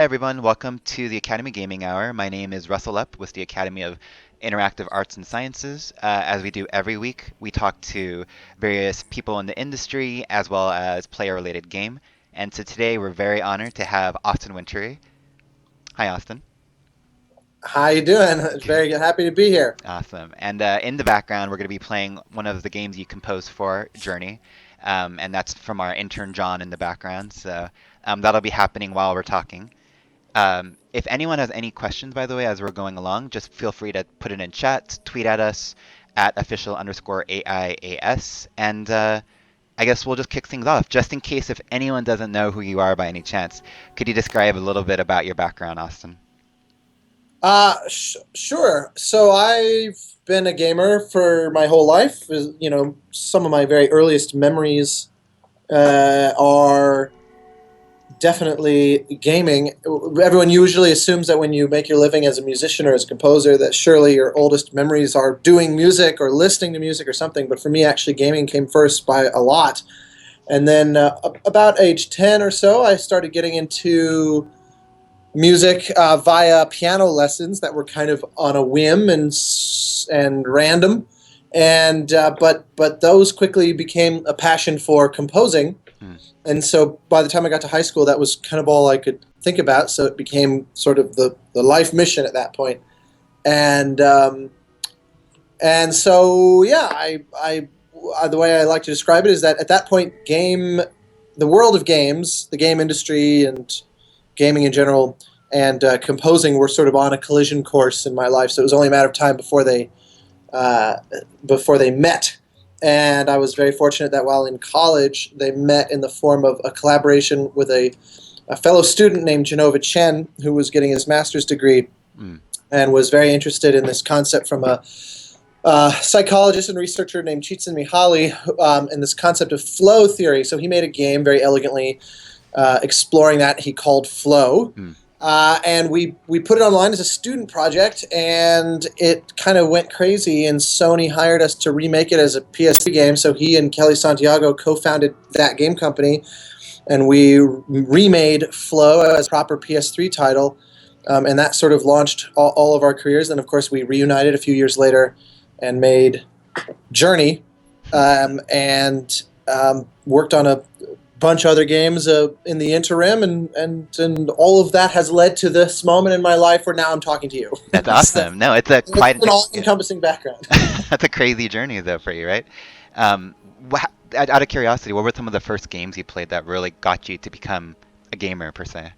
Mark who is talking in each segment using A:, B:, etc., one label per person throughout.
A: Everyone, welcome to the Academy Gaming Hour. My name is Russell Epp with the Academy of Interactive Arts and Sciences. As we do every week, we talk to various people in the industry as well as player-related game. And so today we're very honored to have Austin Wintory. Hi, Austin.
B: How you doing? Very happy to be here.
A: Awesome. And in the background, we're going to be playing one of the games you composed for Journey. And that's from our intern John in the background. So that'll be happening while we're talking. If anyone has any questions, by the way, as we're going along, just feel free to put it in chat, tweet at us at official_AIAS, and I guess we'll just kick things off. Just in case if anyone doesn't know who you are by any chance, could you describe a little bit about your background, Austin?
B: Sure. So I've been a gamer for my whole life. Some of my very earliest memories are definitely gaming. Everyone usually assumes that when you make your living as a musician or as a composer, that surely your oldest memories are doing music or listening to music or something. But for me, actually, gaming came first by a lot. And then about age 10 or so, I started getting into music via piano lessons that were kind of on a whim and random, and but those quickly became a passion for composing,
A: Hmm.
B: and so by the time I got to high school, that was kind of all I could think about. So it became sort of the life mission at that point, and so yeah, the way I like to describe it is that at that point, the world of games, the game industry, and gaming in general, and composing were sort of on a collision course in my life. So it was only a matter of time uh, before they met. And I was very fortunate that while in college, they met in the form of a collaboration with a fellow student named Genova Chen, who was getting his master's degree
A: Hmm.
B: and was very interested in this concept from a psychologist and researcher named Csikszentmihalyi, and this concept of flow theory. So he made a game very elegantly exploring that he called Flow.
A: Hmm.
B: And we put it online as a student project, and it kind of went crazy, and Sony hired us to remake it as a PS3 game. So he and Kelly Santiago co-founded that game company, and we remade Flow as a proper PS3 title, and that sort of launched all of our careers. And of course, we reunited a few years later and made Journey, and worked on a bunch of other games in the interim, and all of that has led to this moment in my life where now I'm talking to you.
A: That's
B: So
A: awesome. No, it's a
B: it's
A: quite
B: an
A: yeah.
B: all-encompassing background.
A: That's a crazy journey though for you, right? Um, out of curiosity, what were some of the first games you played that really got you to become a gamer per se?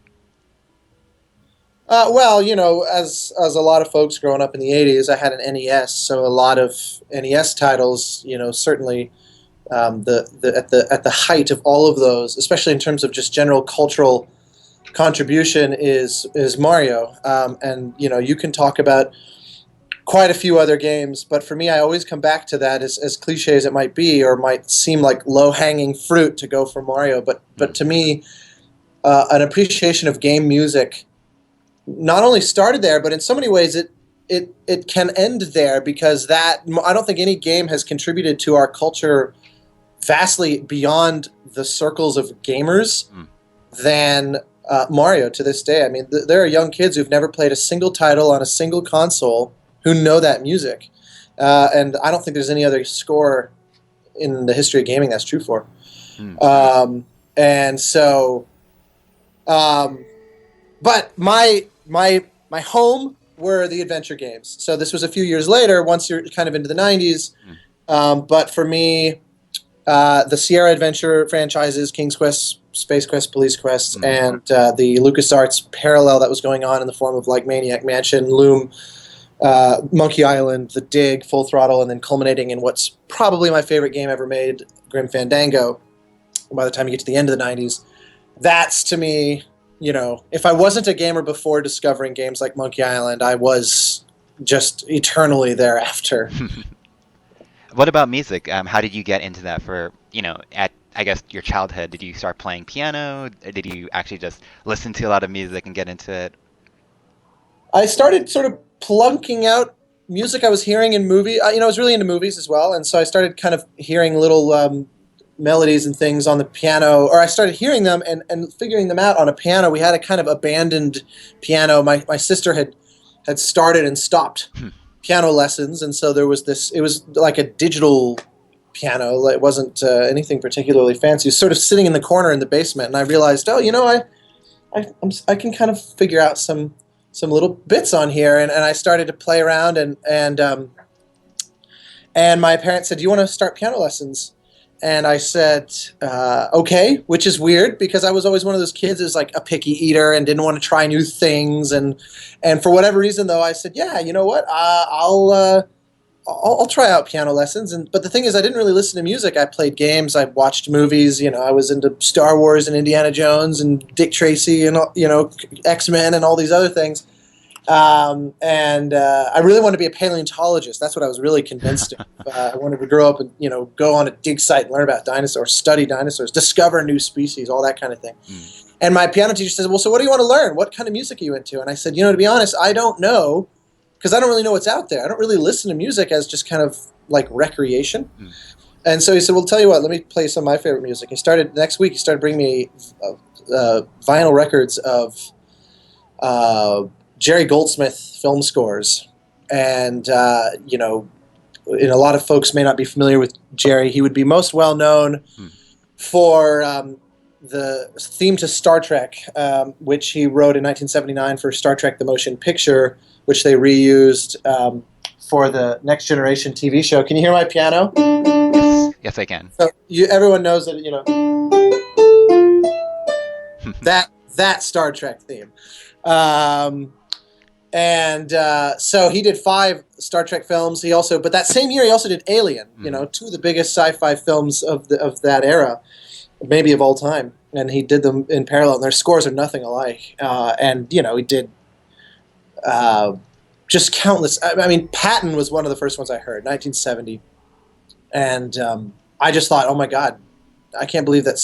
B: Well, as a lot of folks growing up in the '80s, I had an NES, so a lot of NES titles, certainly at the height of all of those, especially in terms of just general cultural contribution, is Mario. And you can talk about quite a few other games, but for me, I always come back to that, as cliche as it might be, or might seem like low hanging fruit to go for Mario. But
A: Hmm.
B: to me, an appreciation of game music not only started there, but in so many ways it can end there, because that I don't think any game has contributed to our culture vastly beyond the circles of gamers
A: Hmm.
B: than Mario to this day. I mean, there are young kids who've never played a single title on a single console who know that music, and I don't think there's any other score in the history of gaming that's true for.
A: Hmm.
B: And so, um, but my home were the adventure games. So this was a few years later, once you're kind of into the '90s.
A: Hmm.
B: But for me, the Sierra Adventure franchises, King's Quest, Space Quest, Police Quest,
A: Hmm.
B: and the LucasArts parallel that was going on in the form of like Maniac Mansion, Loom, Monkey Island, The Dig, Full Throttle, and then culminating in what's probably my favorite game ever made, Grim Fandango. By the time you get to the end of the '90s, that's to me, if I wasn't a gamer before discovering games like Monkey Island, I was just eternally thereafter.
A: What about music? How did you get into that for, at I guess your childhood? Did you start playing piano? Did you actually just listen to a lot of music and get into it?
B: I started sort of plunking out music I was hearing in movie. I was really into movies as well, and so I started kind of hearing little melodies and things on the piano, or I started hearing them and figuring them out on a piano. We had a kind of abandoned piano. My sister had started and stopped
A: Hmm.
B: piano lessons, and so there was this. It was like a digital piano. It wasn't anything particularly fancy. It was sort of sitting in the corner in the basement, and I realized, oh, I can kind of figure out some little bits on here, and I started to play around, and my parents said, "Do you want to start piano lessons?" And I said, "Okay," which is weird because I was always one of those kids who's like a picky eater and didn't want to try new things, and for whatever reason though, I said, "Yeah, you know what? I'll try out piano lessons." But the thing is, I didn't really listen to music. I played games. I watched movies. I was into Star Wars and Indiana Jones and Dick Tracy and X-Men and all these other things. And I really wanted to be a paleontologist. That's what I was really convinced of. I wanted to grow up and go on a dig site and learn about dinosaurs, study dinosaurs, discover new species, all that kind of thing. Mm. And my piano teacher says, "Well, so what do you want to learn? What kind of music are you into?" And I said, to be honest, I don't know, because I don't really know what's out there. I don't really listen to music as just kind of like recreation. Mm. And so he said, "Well, tell you what, let me play some of my favorite music." Next week, he started bringing me vinyl records of Jerry Goldsmith film scores. And, and a lot of folks may not be familiar with Jerry. He would be most well known for the theme to Star Trek, which he wrote in 1979 for Star Trek The Motion Picture, which they reused for the Next Generation TV show. Can you hear my piano?
A: Yes, I can.
B: So everyone knows that, that Star Trek theme. So he did 5 Star Trek films. But that same year, he also did Alien. Mm-hmm. 2 of the biggest sci-fi films of that era, maybe of all time. And he did them in parallel. And their scores are nothing alike. He did just countless. I mean, Patton was one of the first ones I heard, 1970. And I just thought, oh my God, I can't believe that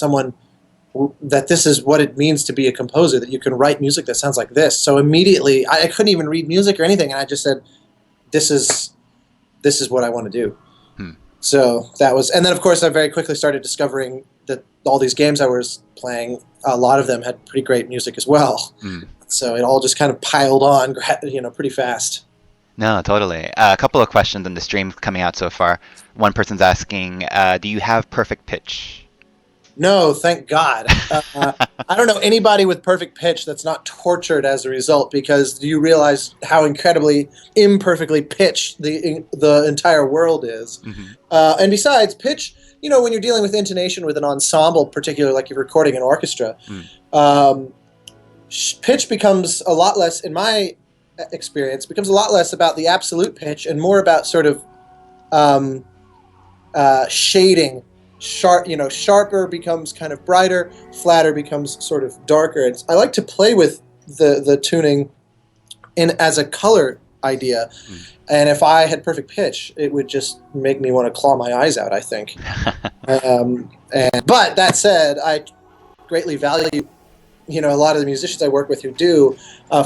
B: this is what it means to be a composer, that you can write music that sounds like this. So immediately, I couldn't even read music or anything, and I just said, this is what I want to do. So that was, and then of course I very quickly started discovering that all these games I was playing, a lot of them had pretty great music as well. So it all just kind of piled on, pretty fast.
A: No, totally. A couple of questions in the stream coming out so far. One person's asking, do you have perfect pitch?
B: No, thank God. I don't know anybody with perfect pitch that's not tortured as a result, because you realize how incredibly imperfectly pitched the entire world is. Mm-hmm. And besides, pitch, when you're dealing with intonation with an ensemble, particularly like you're recording an orchestra, pitch becomes a lot less, in my experience, becomes a lot less about the absolute pitch and more about sort of shading. Sharper becomes kind of brighter, flatter becomes sort of darker. I like to play with the tuning as a color idea, and if I had perfect pitch, it would just make me want to claw my eyes out, I think. But that said, I greatly value a lot of the musicians I work with who do.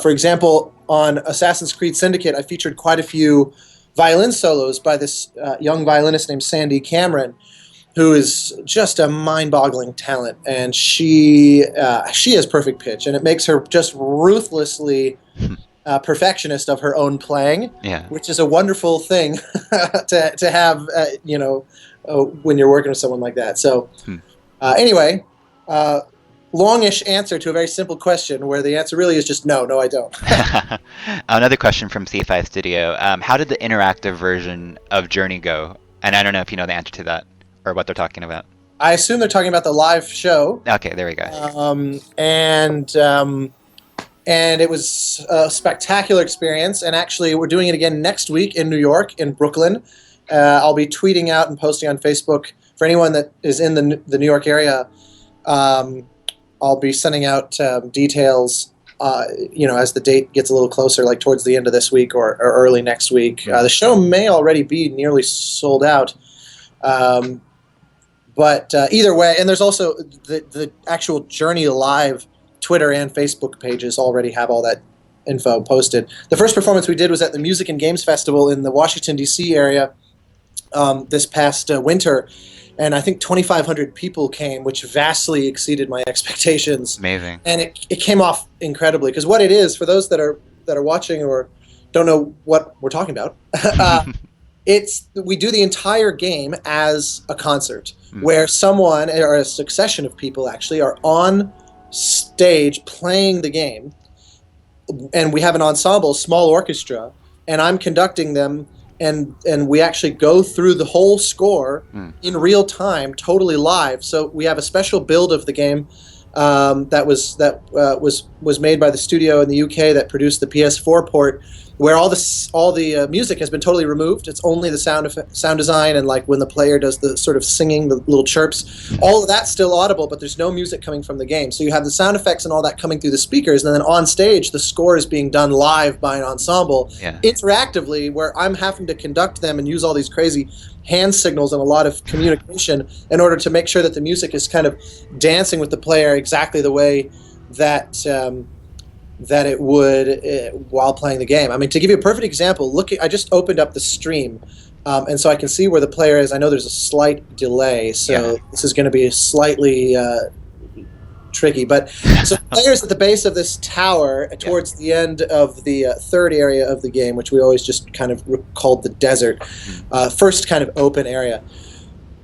B: For example, on Assassin's Creed Syndicate, I featured quite a few violin solos by this young violinist named Sandy Cameron, who is just a mind-boggling talent, and she has perfect pitch, and it makes her just ruthlessly perfectionist of her own playing, which is a wonderful thing to have, when you're working with someone like that. So, anyway, longish answer to a very simple question, where the answer really is just no, I don't.
A: Another question from CFI Studio: how did the interactive version of Journey go? And I don't know if you know the answer to that, or what they're talking about.
B: I assume they're talking about the live show.
A: Okay, there we go.
B: And it was a spectacular experience. And actually, we're doing it again next week in New York, in Brooklyn. I'll be tweeting out and posting on Facebook for anyone that is in the New York area. I'll be sending out details, as the date gets a little closer, like towards the end of this week or early next week. The show may already be nearly sold out. But either way, and there's also the actual Journey Live Twitter and Facebook pages already have all that info posted. The first performance we did was at the Music and Games Festival in the Washington, D.C. area this past winter, and I think 2,500 people came, which vastly exceeded my expectations.
A: Amazing.
B: And it came off incredibly, because what it is, for those that are watching or don't know what we're talking about, we do the entire game as a concert where someone or a succession of people actually are on stage playing the game, and we have an ensemble, small orchestra, and I'm conducting them, and we actually go through the whole score in real time, totally live. So we have a special build of the game that was made by the studio in the UK that produced the PS4 port, where all the music has been totally removed. It's only the sound design, and like when the player does the sort of singing, the little chirps, all of that's still audible, but there's no music coming from the game. So you have the sound effects and all that coming through the speakers, and then on stage the score is being done live by an ensemble, interactively, where I'm having to conduct them and use all these crazy hand signals and a lot of communication in order to make sure that the music is kind of dancing with the player exactly the way that that it would while playing the game. I mean, to give you a perfect example, I just opened up the stream, and so I can see where the player is. I know there's a slight delay, so this is going to be slightly tricky. But so the player's at the base of this tower towards the end of the third area of the game, which we always just kind of called the desert, first kind of open area.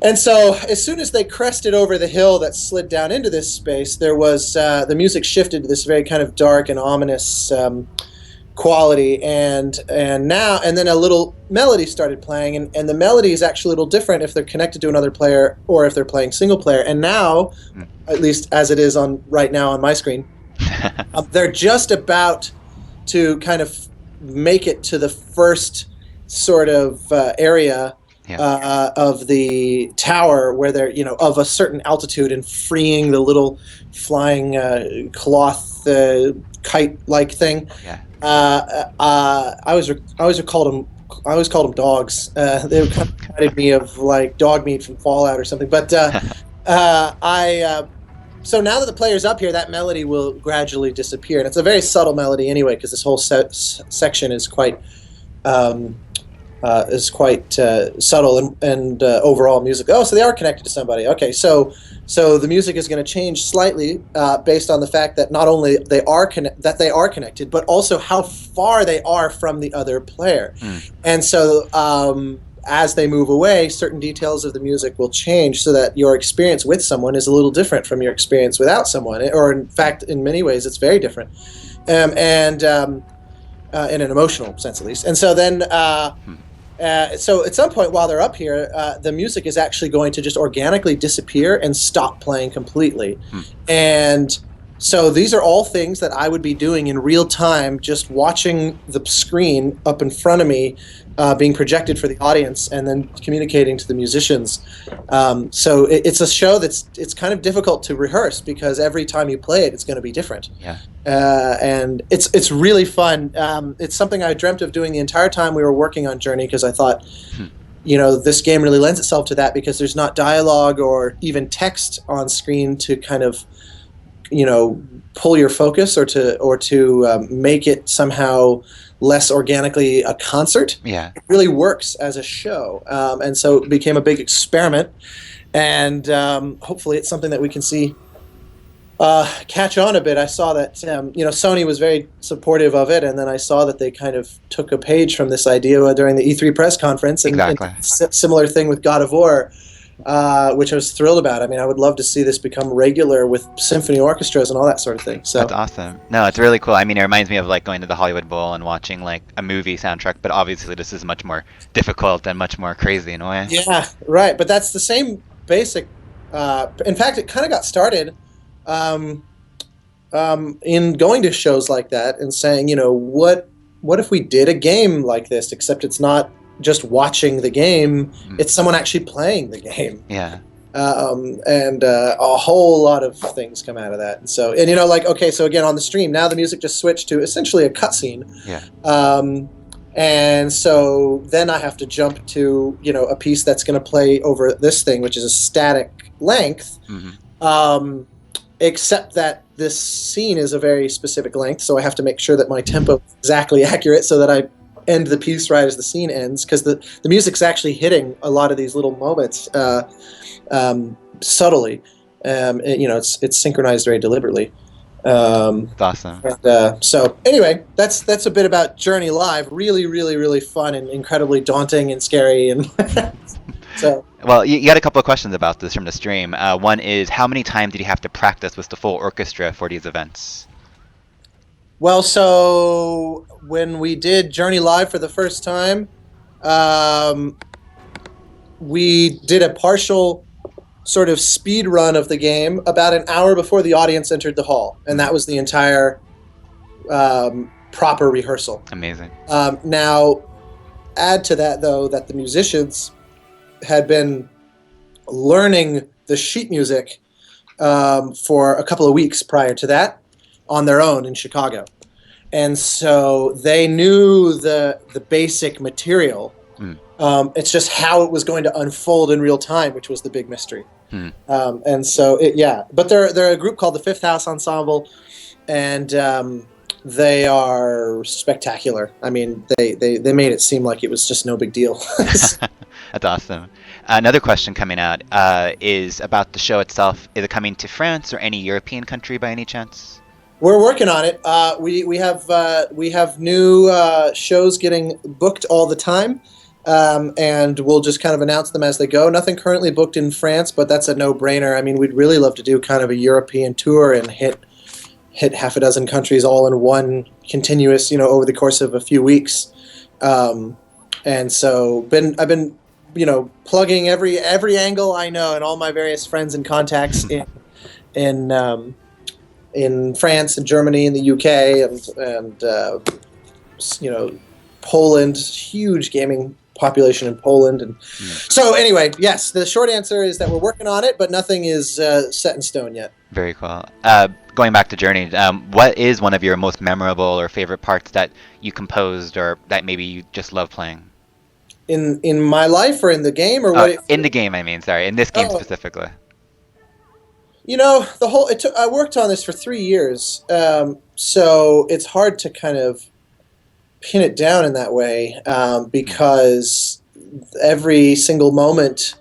B: And so as soon as they crested over the hill that slid down into this space, there was the music shifted to this very kind of dark and ominous quality, and then a little melody started playing, and the melody is actually a little different if they're connected to another player or if they're playing single player. And now, at least as it is right now on my screen, they're just about to kind of make it to the first sort of area of the tower where they're, of a certain altitude, and freeing the little flying cloth kite-like thing. I always called them dogs. They kind of reminded me of like dog meat from Fallout or something. But so now that the player's up here, that melody will gradually disappear, and it's a very subtle melody anyway, because this whole section is quite subtle and overall music. Oh, so they are connected to somebody. Okay, so the music is going to change slightly based on the fact that not only they are connected, but also how far they are from the other player. And so as they move away, certain details of the music will change, so that your experience with someone is a little different from your experience without someone, or in fact, in many ways, it's very different, and in an emotional sense, at least. And so then. So at some point while they're up here, the music is actually going to just organically disappear and stop playing completely. And so these are all things that I would be doing in real time, just watching the screen up in front of me being projected for the audience, and then communicating to the musicians. So it's a show it's kind of difficult to rehearse, because every time you play it, it's going to be different. And it's really fun. It's something I dreamt of doing the entire time we were working on Journey, because I thought, this game really lends itself to that, because there's not dialogue or even text on screen to kind of, pull your focus or to make it somehow less organically a concert. It really works as a show, and so it became a big experiment, and hopefully it's something that we can see catch on a bit. I saw that Sony was very supportive of it, and then I saw that they kind of took a page from this idea during the E3 press conference, and similar thing with God of War, which I was thrilled about. I mean, I would love to see this become regular with symphony orchestras and all that sort of thing. So
A: that's awesome. No, it's really cool. I mean, it reminds me of like going to the Hollywood Bowl and watching like a movie soundtrack, but obviously this is much more difficult and much more crazy in a way.
B: Yeah, right. But that's the same basic. In fact, it kind of got started in going to shows like that and saying, what if we did a game like this, except it's not just watching the game, it's someone actually playing the game. And a whole lot of things come out of that. And so, okay, so again, on the stream, now the music just switched to essentially a cutscene. And so then I have to jump to, a piece that's going to play over this thing, which is a static length, except that this scene is a very specific length, so I have to make sure that my tempo is exactly accurate, so that I end the piece right as the scene ends, because the music's actually hitting a lot of these little moments subtly. It's synchronized very deliberately.
A: It's awesome.
B: So anyway, that's a bit about Journey Live. Really, really, really fun and incredibly daunting and scary. And so,
A: Well, you got a couple of questions about this from the stream. One is, how many times did you have to practice with the full orchestra for these events?
B: well, so when we did Journey Live for the first time, um, we did a partial sort of speed run of the game about an hour before the audience entered the hall, and that was the entire proper rehearsal.
A: Amazing.
B: Now, add to that though that the musicians had been learning the sheet music for a couple of weeks prior to that on their own in Chicago, and so they knew the basic material.
A: Mm.
B: It's just how it was going to unfold in real time, which was the big mystery.
A: Hmm.
B: And so, but they're a group called the Fifth House Ensemble, and they are spectacular. I mean, they made it seem like it was just no big deal.
A: That's awesome. Another question coming out is about the show itself. Is it coming to France or any European country by any chance?
B: We're working on it. We have new shows getting booked all the time. And we'll just kind of announce them as they go. Nothing currently booked in France, but that's a no-brainer. I mean, we'd really love to do kind of a European tour and hit half a dozen countries all in one continuous, over the course of a few weeks. And so I've been, plugging every angle I know and all my various friends and contacts in France and Germany and the UK and Poland, huge gaming population in Poland. And so anyway, yes, the short answer is that we're working on it, but nothing is set in stone yet.
A: Very cool. Going back to Journey, what is one of your most memorable or favorite parts that you composed or that maybe you just love playing?
B: In my life or in the game or what?
A: In the game, I mean, sorry, in this game specifically.
B: I worked on this for 3 years, so it's hard to kind of pin it down in that way, because every single moment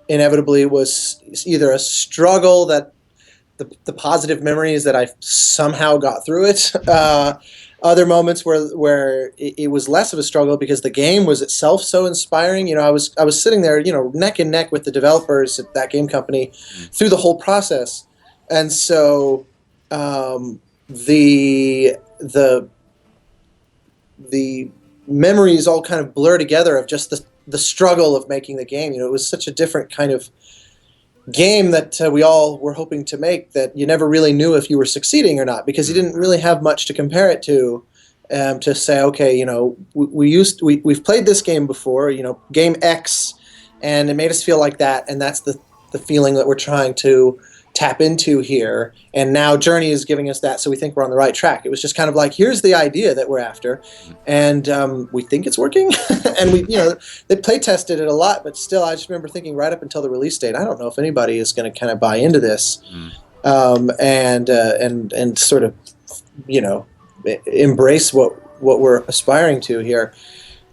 B: inevitably was either a struggle that the positive memories that I somehow got through it. Other moments where it was less of a struggle because the game was itself so inspiring. I was sitting there, neck and neck with the developers at that game company through the whole process, and so the memories all kind of blur together of just the struggle of making the game. It was such a different kind of game that we all were hoping to make that you never really knew if you were succeeding or not, because you didn't really have much to compare it to say, okay, we've played this game before, game X, and it made us feel like that, and that's the feeling that we're trying to tap into here, and now Journey is giving us that, so we think we're on the right track. It was just kind of like, here's the idea that we're after, and we think it's working. And they play tested it a lot, but still, I just remember thinking right up until the release date, I don't know if anybody is going to kind of buy into this, and sort of embrace what we're aspiring to here.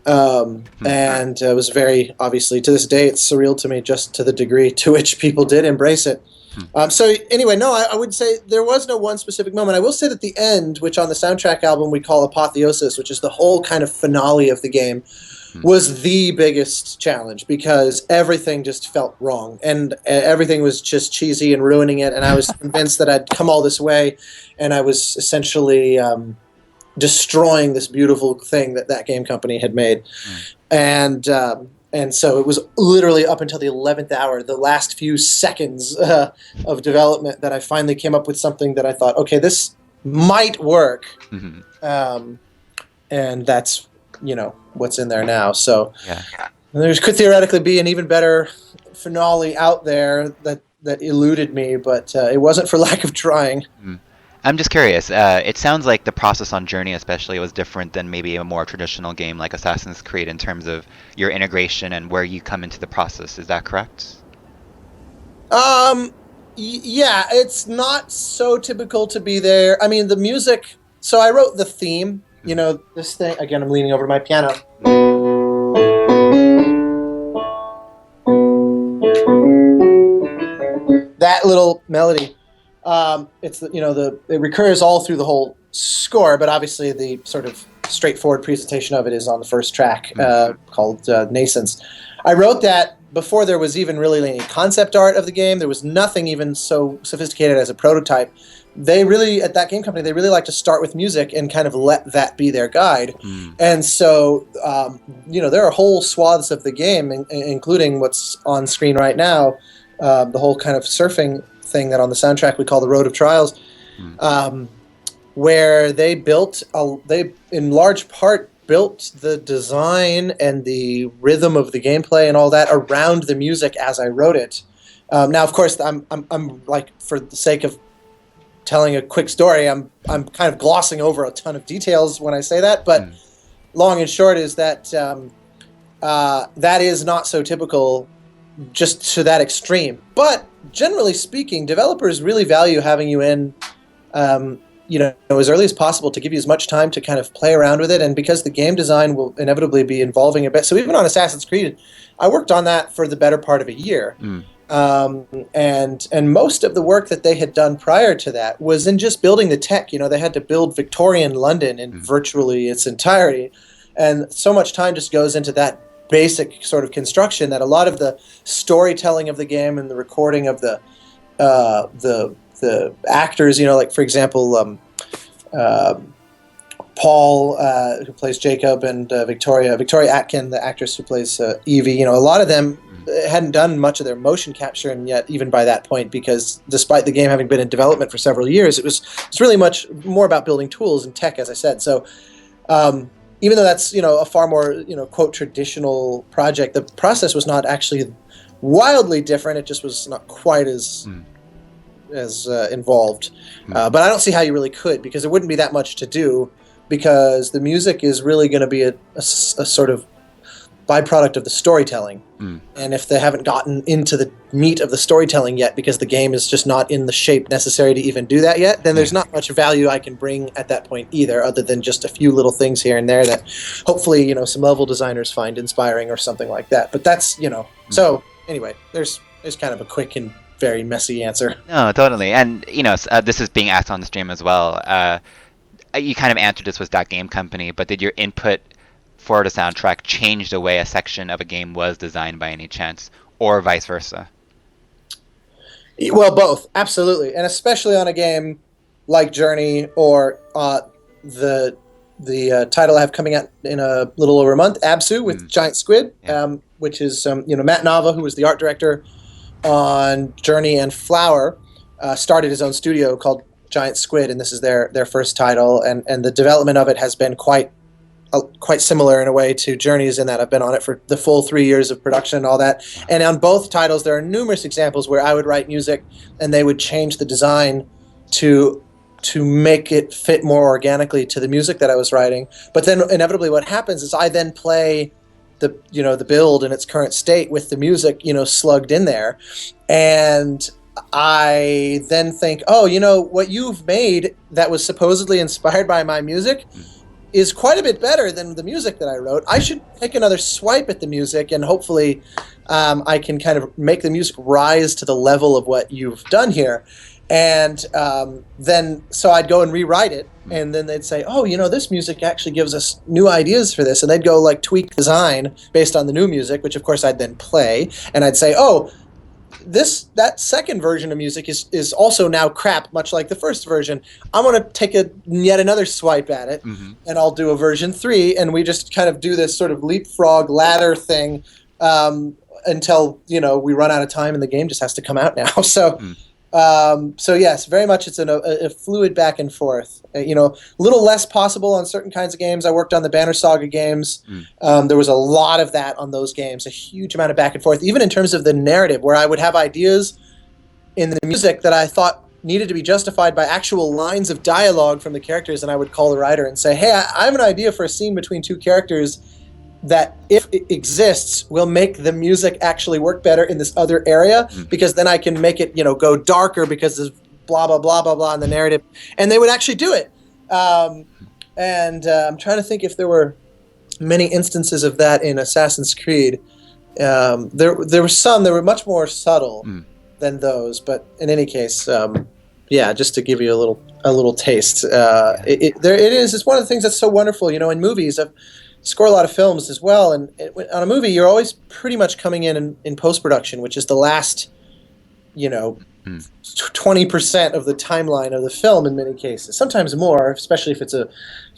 B: And it was very, obviously, to this day, it's surreal to me just to the degree to which people did embrace it. So anyway, no, I would say there was no one specific moment. I will say that the end, which on the soundtrack album we call Apotheosis, which is the whole kind of finale of the game, was the biggest challenge, because everything just felt wrong, and everything was just cheesy and ruining it, and I was convinced that I'd come all this way, and I was essentially destroying this beautiful thing that game company had made. And so it was literally up until the 11th hour, the last few seconds of development, that I finally came up with something that I thought, okay, this might work. And that's, what's in there now. So there could theoretically be an even better finale out there that eluded me, but it wasn't for lack of trying.
A: I'm just curious. It sounds like the process on Journey especially was different than maybe a more traditional game like Assassin's Creed in terms of your integration and where you come into the process. Is that correct?
B: Yeah, it's not so typical to be there. I mean, the music... So I wrote the theme, You know, this thing, again, I'm leaning over to my piano. That little melody, it's, you know, it recurs all through the whole score, but obviously the sort of straightforward presentation of it is on the first track, called Nascence. I wrote that before there was even really any concept art of the game. There was nothing even so sophisticated as a prototype. They really, at that game company, they really like to start with music and kind of let that be their guide. And so, you know, there are whole swaths of the game, including what's on screen right now, the whole kind of surfing thing that on the soundtrack we call the Road of Trials, where they in large part built the design and the rhythm of the gameplay and all that around the music as I wrote it. Now, of course, I'm like, for the sake of telling a quick story, I'm kind of glossing over a ton of details when I say that, but long and short is that that is not so typical, just to that extreme. But generally speaking, developers really value having you in, you know, as early as possible to give you as much time to kind of play around with it. And because the game design will inevitably be involving a bit, so even on Assassin's Creed, I worked on that for the better part of a year. And most of the work that they had done prior to that was in just building the tech. You know, they had to build Victorian London in virtually its entirety, and so much time just goes into that basic sort of construction that a lot of the storytelling of the game and the recording of the actors, you know, like, for example, Paul, who plays Jacob, and Victoria Atkin, the actress who plays Evie, you know, a lot of them hadn't done much of their motion capture, and yet even by that point, because despite the game having been in development for several years, it's really much more about building tools and tech, as I said. So even though that's, you know, a far more, you know, quote, traditional project, the process was not actually wildly different. It just was not quite as involved. But I don't see how you really could, because it wouldn't be that much to do, because the music is really going to be a sort of byproduct of the storytelling. And if they haven't gotten into the meat of the storytelling yet, because the game is just not in the shape necessary to even do that yet, then there's not much value I can bring at that point either, other than just a few little things here and there that hopefully, you know, some level designers find inspiring or something like that. But that's, you know, so anyway, there's kind of a quick and very messy answer.
A: No, totally. And, you know, this is being asked on the stream as well. You kind of answered this with that game company, but did your input for the soundtrack change the way a section of a game was designed by any chance, or vice versa?
B: Well, both, absolutely, and especially on a game like Journey, or the title I have coming out in a little over a month, Abzû, with Giant Squid, which is you know, Matt Nava, who was the art director on Journey and Flower, started his own studio called Giant Squid, and this is their first title, and the development of it has been quite similar in a way to Journey's, in that I've been on it for the full 3 years of production and all that. And on both titles, there are numerous examples where I would write music and they would change the design to make it fit more organically to the music that I was writing. But then inevitably what happens is I then play the build in its current state with the music, you know, slugged in there. And I then think, oh, you know, what you've made that was supposedly inspired by my music is quite a bit better than the music that I wrote. I should take another swipe at the music, and hopefully I can kind of make the music rise to the level of what you've done here. And then, so I'd go and rewrite it, and then they'd say, oh, you know, this music actually gives us new ideas for this. And they'd go, like, tweak design based on the new music, which of course I'd then play. And I'd say, oh, that second version of music is also now crap, much like the first version. I'm going to take yet another swipe at it, and I'll do a version 3, and we just kind of do this sort of leapfrog ladder thing until, you know, we run out of time and the game just has to come out now. So yes, very much it's a fluid back and forth. You know, a little less possible on certain kinds of games. I worked on the Banner Saga games. There was a lot of that on those games, a huge amount of back and forth, even in terms of the narrative, where I would have ideas in the music that I thought needed to be justified by actual lines of dialogue from the characters, and I would call the writer and say, hey, I have an idea for a scene between two characters that, if it exists, will make the music actually work better in this other area, because then I can make it, you know, go darker because of blah, blah, blah, blah, blah in the narrative. And they would actually do it. And I'm trying to think if there were many instances of that in Assassin's Creed. There were some that were much more subtle
A: Mm,
B: than those, but in any case, yeah, just to give you a little taste,
A: yeah.
B: there it is. It's one of the things that's so wonderful, in movies. I score a lot of films as well, and on a movie, you're always pretty much coming in post production, which is the last, you know,
A: Mm,
B: 20% of the timeline of the film in many cases, sometimes more, especially if it's a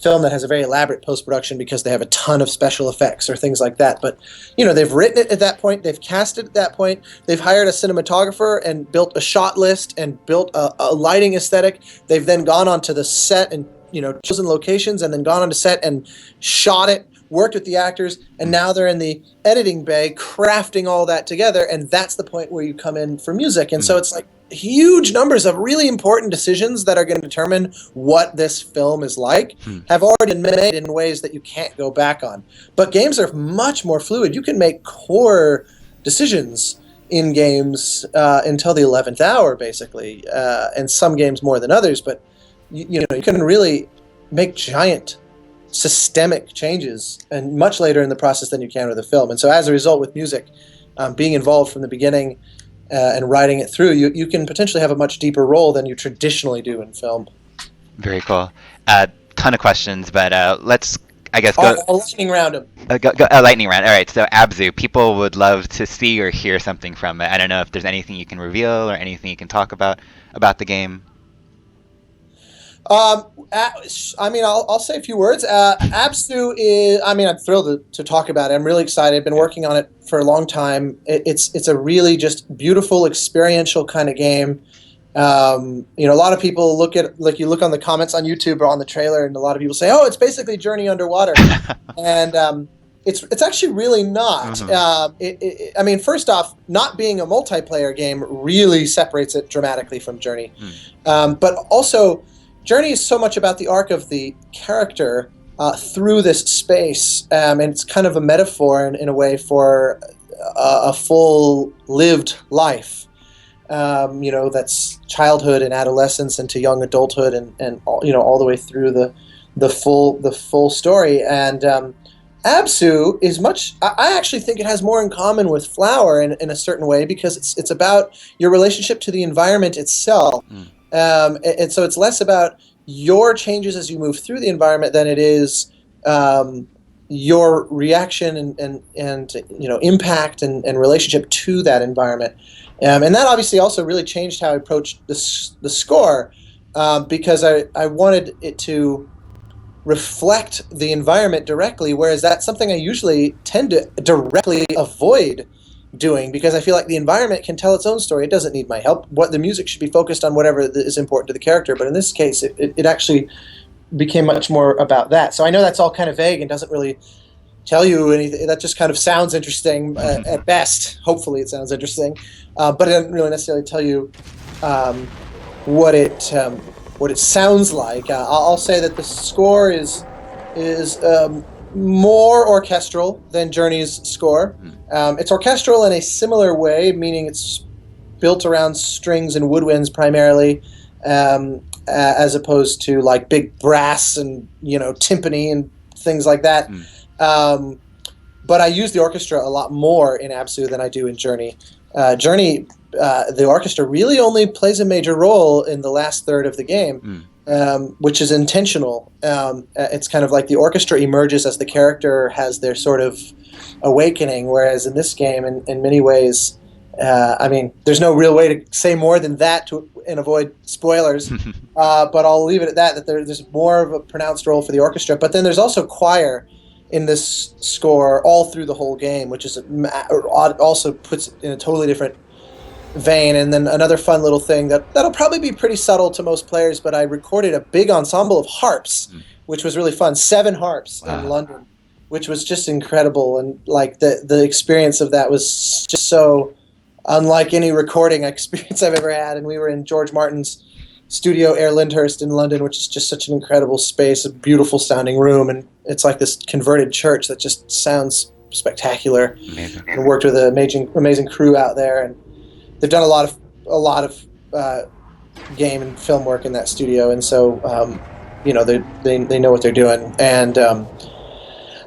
B: film that has a very elaborate post-production because they have a ton of special effects or things like that. But they've written it at that point, they've cast it at that point, they've hired a cinematographer and built a shot list and built a lighting aesthetic. They've then gone onto the set and chosen locations and then gone onto set and shot it, worked with the actors, and
A: mm,
B: now they're in the editing bay crafting all that together, and that's the point where you come in for music. And so
A: mm,
B: it's like huge numbers of really important decisions that are going to determine what this film is like
A: mm.
B: have already been made in ways that you can't go back on. But games are much more fluid. You can make core decisions in games until the 11th hour, basically, and some games more than others. But you can really make giant systemic changes and much later in the process than you can with a film. And so as a result, with music, being involved from the beginning and writing it through, you can potentially have a much deeper role than you traditionally do in film.
A: Very cool. Ton of questions, but let's, I guess, go,
B: I'll lightning round them.
A: go lightning round. All right, so Abzû, people would love to see or hear something from it. I don't know if there's anything you can reveal or anything you can talk about the game.
B: I'll say a few words. Abzû is. I'm thrilled to talk about it. I'm really excited. I've been
A: Yeah.
B: working on it for a long time. It's a really just beautiful, experiential kind of game. A lot of people you look on the comments on YouTube or on the trailer, and a lot of people say, "Oh, it's basically Journey Underwater," and it's actually really not.
A: Hmm.
B: First off, not being a multiplayer game really separates it dramatically from Journey,
A: Mm,
B: but also. Journey is so much about the arc of the character through this space, and it's kind of a metaphor in a way for a full lived life. That's childhood and adolescence into young adulthood, and all the way through the full story. And Abzû is much. I actually think it has more in common with Flower in a certain way because it's about your relationship to the environment itself.
A: mm,
B: And so it's less about your changes as you move through the environment than it is your reaction and impact and relationship to that environment. And that obviously also really changed how I approached the score because I wanted it to reflect the environment directly, whereas that's something I usually tend to directly avoid doing because I feel like the environment can tell its own story. It doesn't need my help. What the music should be focused on whatever is important to the character, but in this case, it actually became much more about that. So I know that's all kind of vague and doesn't really tell you anything. That just kind of sounds interesting at best. Hopefully, it sounds interesting, but it doesn't really necessarily tell you um, what it sounds like. I'll say that the score is more orchestral than Journey's score.
A: mm,
B: It's orchestral in a similar way, meaning it's built around strings and woodwinds primarily, as opposed to like big brass and timpani and things like that.
A: mm,
B: Um, but I use the orchestra a lot more in Abzû than I do in Journey. Journey, the orchestra really only plays a major role in the last third of the game,
A: mm.
B: which is intentional. It's kind of like the orchestra emerges as the character has their sort of awakening, whereas in this game, in many ways, there's no real way to say more than that and avoid spoilers, but I'll leave it at that there's more of a pronounced role for the orchestra. But then there's also choir in this score all through the whole game, which is also puts it in a totally different vein. And then another fun little thing that'll probably be pretty subtle to most players, but I recorded a big ensemble of harps,
A: Mm.
B: which was really fun. 7 harps in
A: Wow.
B: London, which was just incredible. And like the experience of that was just so unlike any recording experience I've ever had. And we were in George Martin's studio, Air Lyndhurst in London, which is just such an incredible space, a beautiful sounding room, and it's like this converted church that just sounds spectacular.
A: Amazing.
B: And worked with an amazing crew out there, and they've done a lot of game and film work in that studio. And so they know what they're doing. And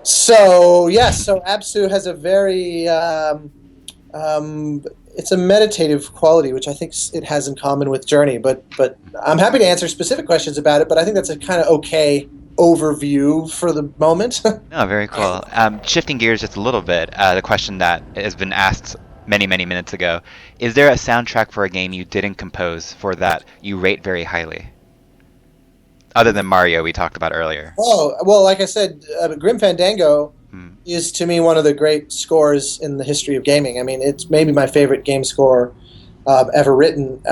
B: so yes, so Abzû has a very it's a meditative quality, which I think it has in common with Journey. But I'm happy to answer specific questions about it. But I think that's a kind of okay overview for the moment.
A: No, very cool. Shifting gears just a little bit, the question that has been asked many, many minutes ago: is there a soundtrack for a game you didn't compose for that you rate very highly, other than Mario we talked about earlier?
B: Oh, well, like I said, Grim Fandango
A: Hmm.
B: is to me one of the great scores in the history of gaming. I mean, it's maybe my favorite game score ever written.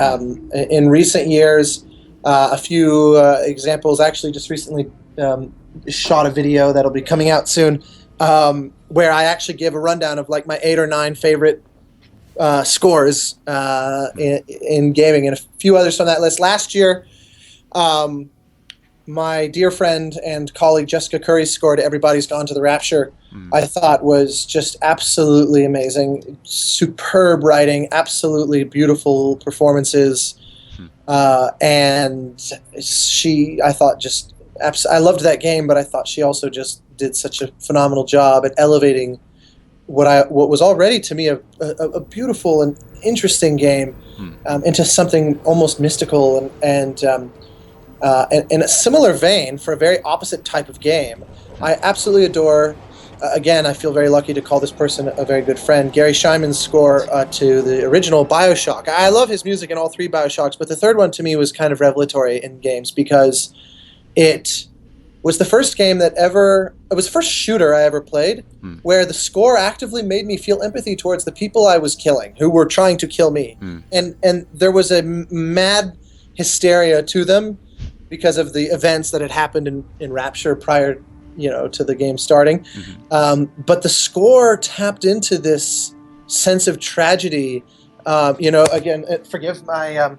B: In recent years, a few examples. Actually, just recently shot a video that'll be coming out soon, where I actually give a rundown of like my 8 or 9 favorite scores in gaming, and a few others from that list. Last year, um, my dear friend and colleague Jessica Curry's score to Everybody's Gone to the Rapture,
A: Hmm.
B: I thought was just absolutely amazing. Superb writing, absolutely beautiful performances,
A: Hmm.
B: and I thought I loved that game, but I thought she also just did such a phenomenal job at elevating what was already to me a beautiful and interesting game
A: Hmm.
B: into something almost mystical and in a similar vein, for a very opposite type of game, I absolutely adore. Again, I feel very lucky to call this person a very good friend. Gary Scheinman's score to the original Bioshock. I love his music in all 3 Bioshocks, but the third one to me was kind of revelatory in games because it was the first game that ever. It was the first shooter I ever played
A: Hmm.
B: where the score actively made me feel empathy towards the people I was killing, who were trying to kill me,
A: Hmm.
B: and there was a mad hysteria to them because of the events that had happened in Rapture prior, to the game starting.
A: Hmm.
B: But the score tapped into this sense of tragedy. Again, forgive my. I'm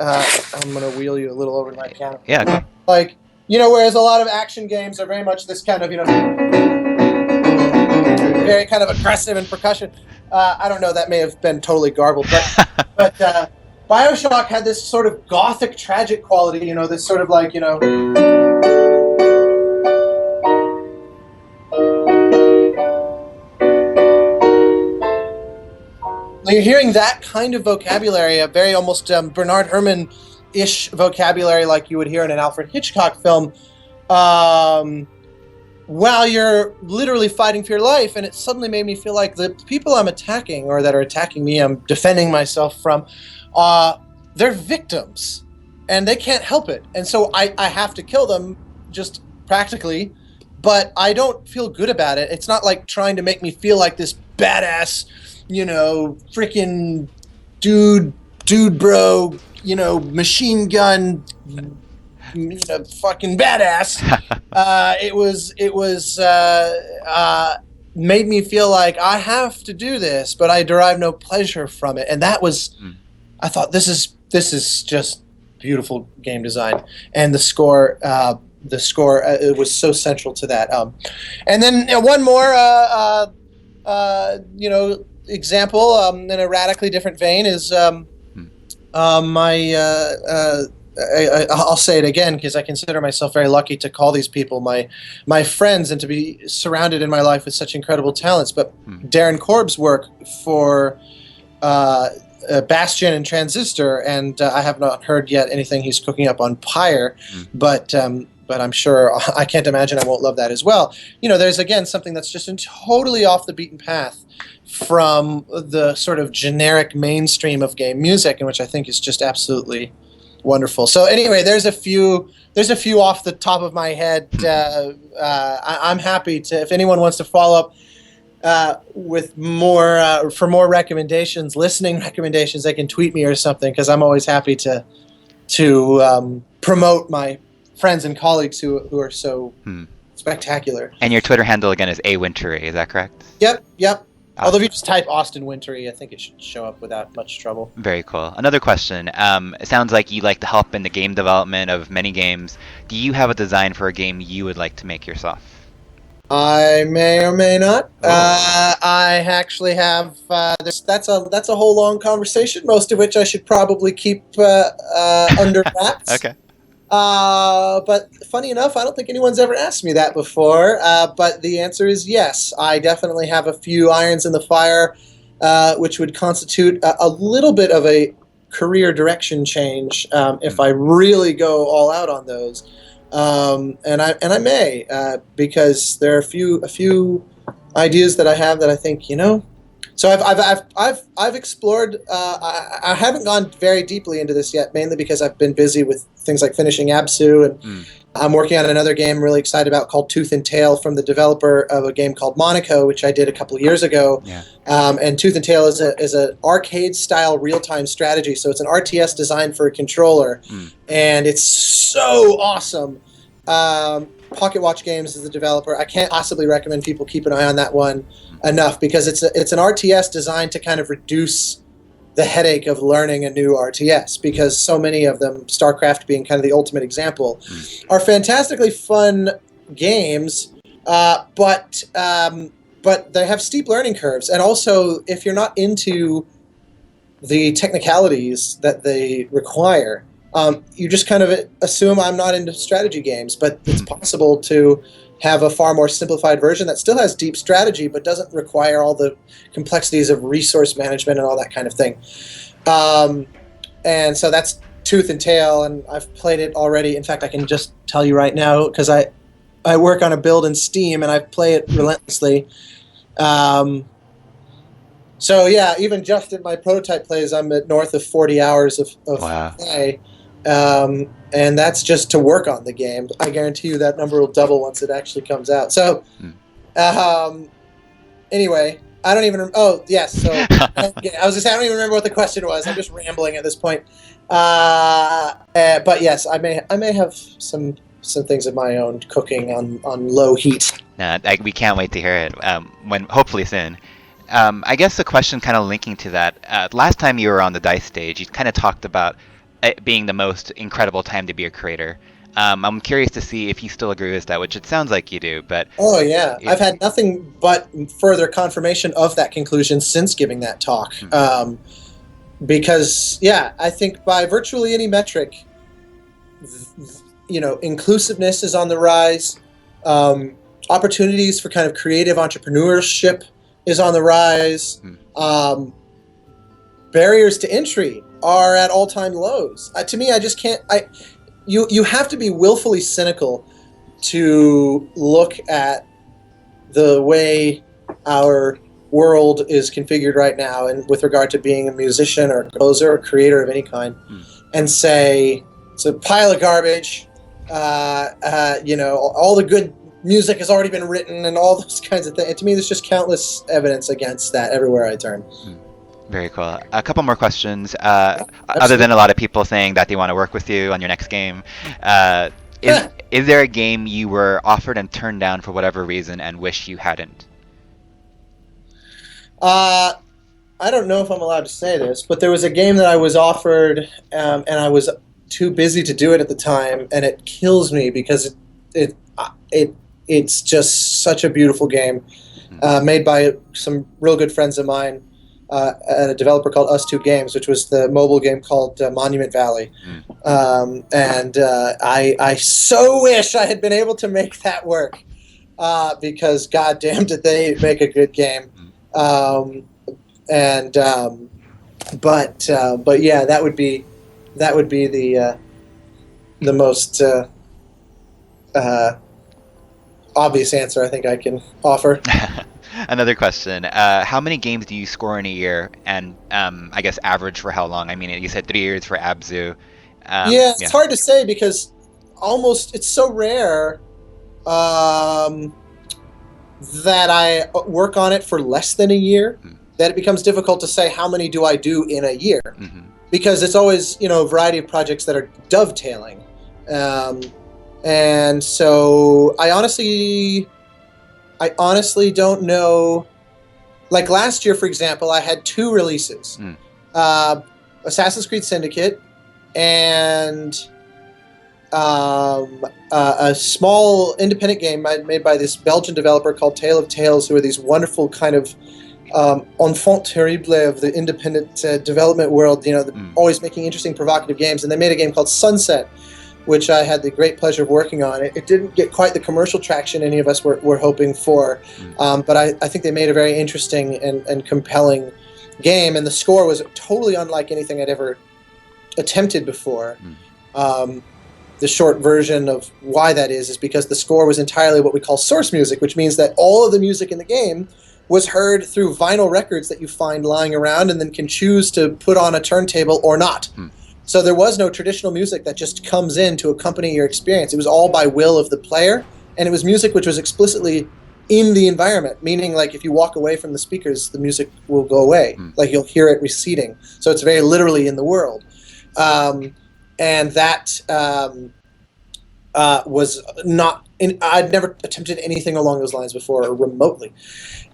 B: going to wheel you a little over to my piano.
A: Yeah.
B: Like, whereas a lot of action games are very much this kind of, very kind of aggressive and percussion. I don't know. That may have been totally garbled, but Bioshock had this sort of gothic, tragic quality. This sort of like you're hearing that kind of vocabulary, a very almost Bernard Herrmann-ish vocabulary, like you would hear in an Alfred Hitchcock film, while you're literally fighting for your life. And it suddenly made me feel like the people I'm attacking, or that are attacking me, I'm defending myself from, they're victims, and they can't help it. And so I have to kill them, just practically, but I don't feel good about it. It's not like trying to make me feel like this badass, freaking dude bro, machine gun, fucking badass. It was made me feel like I have to do this, but I derive no pleasure from it, and that was.
A: Hmm.
B: I thought this is just beautiful game design, and the score it was so central to that. And then one more example in a radically different vein is
A: Hmm.
B: my. I'll say it again because I consider myself very lucky to call these people my friends and to be surrounded in my life with such incredible talents. But
A: Hmm.
B: Darren Korb's work for Bastion and Transistor, and I have not heard yet anything he's cooking up on Pyre,
A: Hmm.
B: but I'm sure I can't imagine I won't love that as well. There's again something that's just totally off the beaten path from the sort of generic mainstream of game music, and which I think is just absolutely wonderful. So anyway, there's a few off the top of my head. I'm happy to, if anyone wants to follow up with more for more recommendations, listening recommendations, they can tweet me or something, because I'm always happy to promote my friends and colleagues who are so
A: Hmm.
B: spectacular.
A: And your Twitter handle again is Wintory, is that correct?
B: Yep. Although if
A: Awesome.
B: you just type Austin Wintory, I think it should show up without much trouble.
A: Very cool. Another question. It sounds like you like to help in the game development of many games. Do you have a design for a game you would like to make yourself?
B: I may or may not.
A: Oh.
B: I actually have. That's a whole long conversation, most of which I should probably keep under wraps.
A: Okay.
B: But funny enough, I don't think anyone's ever asked me that before. But the answer is yes. I definitely have a few irons in the fire, which would constitute a little bit of a career direction change if I really go all out on those. And I may because there are a few ideas that I have that I think So I've explored. I haven't gone very deeply into this yet, mainly because I've been busy with things like finishing Abzû, and I'm working on another game I'm really excited about called Tooth and Tail from the developer of a game called Monaco, which I did a couple of years ago.
A: Yeah.
B: And Tooth and Tail is an arcade style real time strategy, so it's an RTS designed for a controller, and it's so awesome. Pocket Watch Games is the developer. I can't possibly recommend people keep an eye on that one enough because it's an RTS designed to kind of reduce the headache of learning a new RTS, because so many of them, StarCraft being kind of the ultimate example, are fantastically fun games, but they have steep learning curves. And also, if you're not into the technicalities that they require, you just kind of assume I'm not into strategy games, but it's possible to have a far more simplified version that still has deep strategy but doesn't require all the complexities of resource management and all that kind of thing. And so that's Tooth and Tail, and I've played it already. In fact, I can just tell you right now, because I work on a build in Steam, and I play it relentlessly. So yeah, even just in my prototype plays, I'm at north of 40 hours of
A: Wow.
B: play. And that's just to work on the game. I guarantee you that number will double once it actually comes out. So, anyway, I don't even. Oh, yes. So I was just. I don't even remember what the question was. I'm just rambling at this point. But yes, I may have some things of my own cooking on low heat.
A: No, we can't wait to hear it. When hopefully soon. I guess the question kind of linking to that. Last time you were on the Dice stage, you kind of talked about it being the most incredible time to be a creator. I'm curious to see if you still agree with that, which it sounds like you do. But
B: oh yeah, I've had nothing but further confirmation of that conclusion since giving that talk. Because yeah, I think by virtually any metric, inclusiveness is on the rise. Opportunities for kind of creative entrepreneurship is on the rise. Barriers to entry are at all-time lows. To me, I just can't. You have to be willfully cynical to look at the way our world is configured right now, and with regard to being a musician or a composer or creator of any kind, and say it's a pile of garbage. All the good music has already been written, and all those kinds of things. And to me, there's just countless evidence against that everywhere I turn.
A: Very cool. A couple more questions. Other than a lot of people saying that they want to work with you on your next game, is there a game you were offered and turned down for whatever reason and wish you hadn't?
B: I don't know if I'm allowed to say this, but there was a game that I was offered, and I was too busy to do it at the time, and it kills me because it's just such a beautiful game, made by some real good friends of mine. At a developer called Us2 Games, which was the mobile game called Monument Valley. And I so wish I had been able to make that work, because goddamn did they make a good game. But yeah, that would be the most obvious answer I think I can offer.
A: Another question. How many games do you score in a year? And I guess average for how long? I mean, you said 3 years for Abzû.
B: It's hard to say because it's so rare that I work on it for less than a year that it becomes difficult to say how many do I do in a year. Because it's always, a variety of projects that are dovetailing. And so I honestly don't know. Like last year, for example, I had 2 releases. Assassin's Creed Syndicate and a small independent game made by this Belgian developer called Tale of Tales, who are these wonderful kind of enfant terrible of the independent development world, always making interesting, provocative games. And they made a game called Sunset, which I had the great pleasure of working on. It didn't get quite the commercial traction any of us were hoping for, but I think they made a very interesting and compelling game, and the score was totally unlike anything I'd ever attempted before. The short version of why that is because the score was entirely what we call source music, which means that all of the music in the game was heard through vinyl records that you find lying around and then can choose to put on a turntable or not. So there was no traditional music that just comes in to accompany your experience. It was all by will of the player, and it was music which was explicitly in the environment, meaning like if you walk away from the speakers, the music will go away. Like you'll hear it receding. So it's very literally in the world. And that was not... I'd never attempted anything along those lines before, or remotely.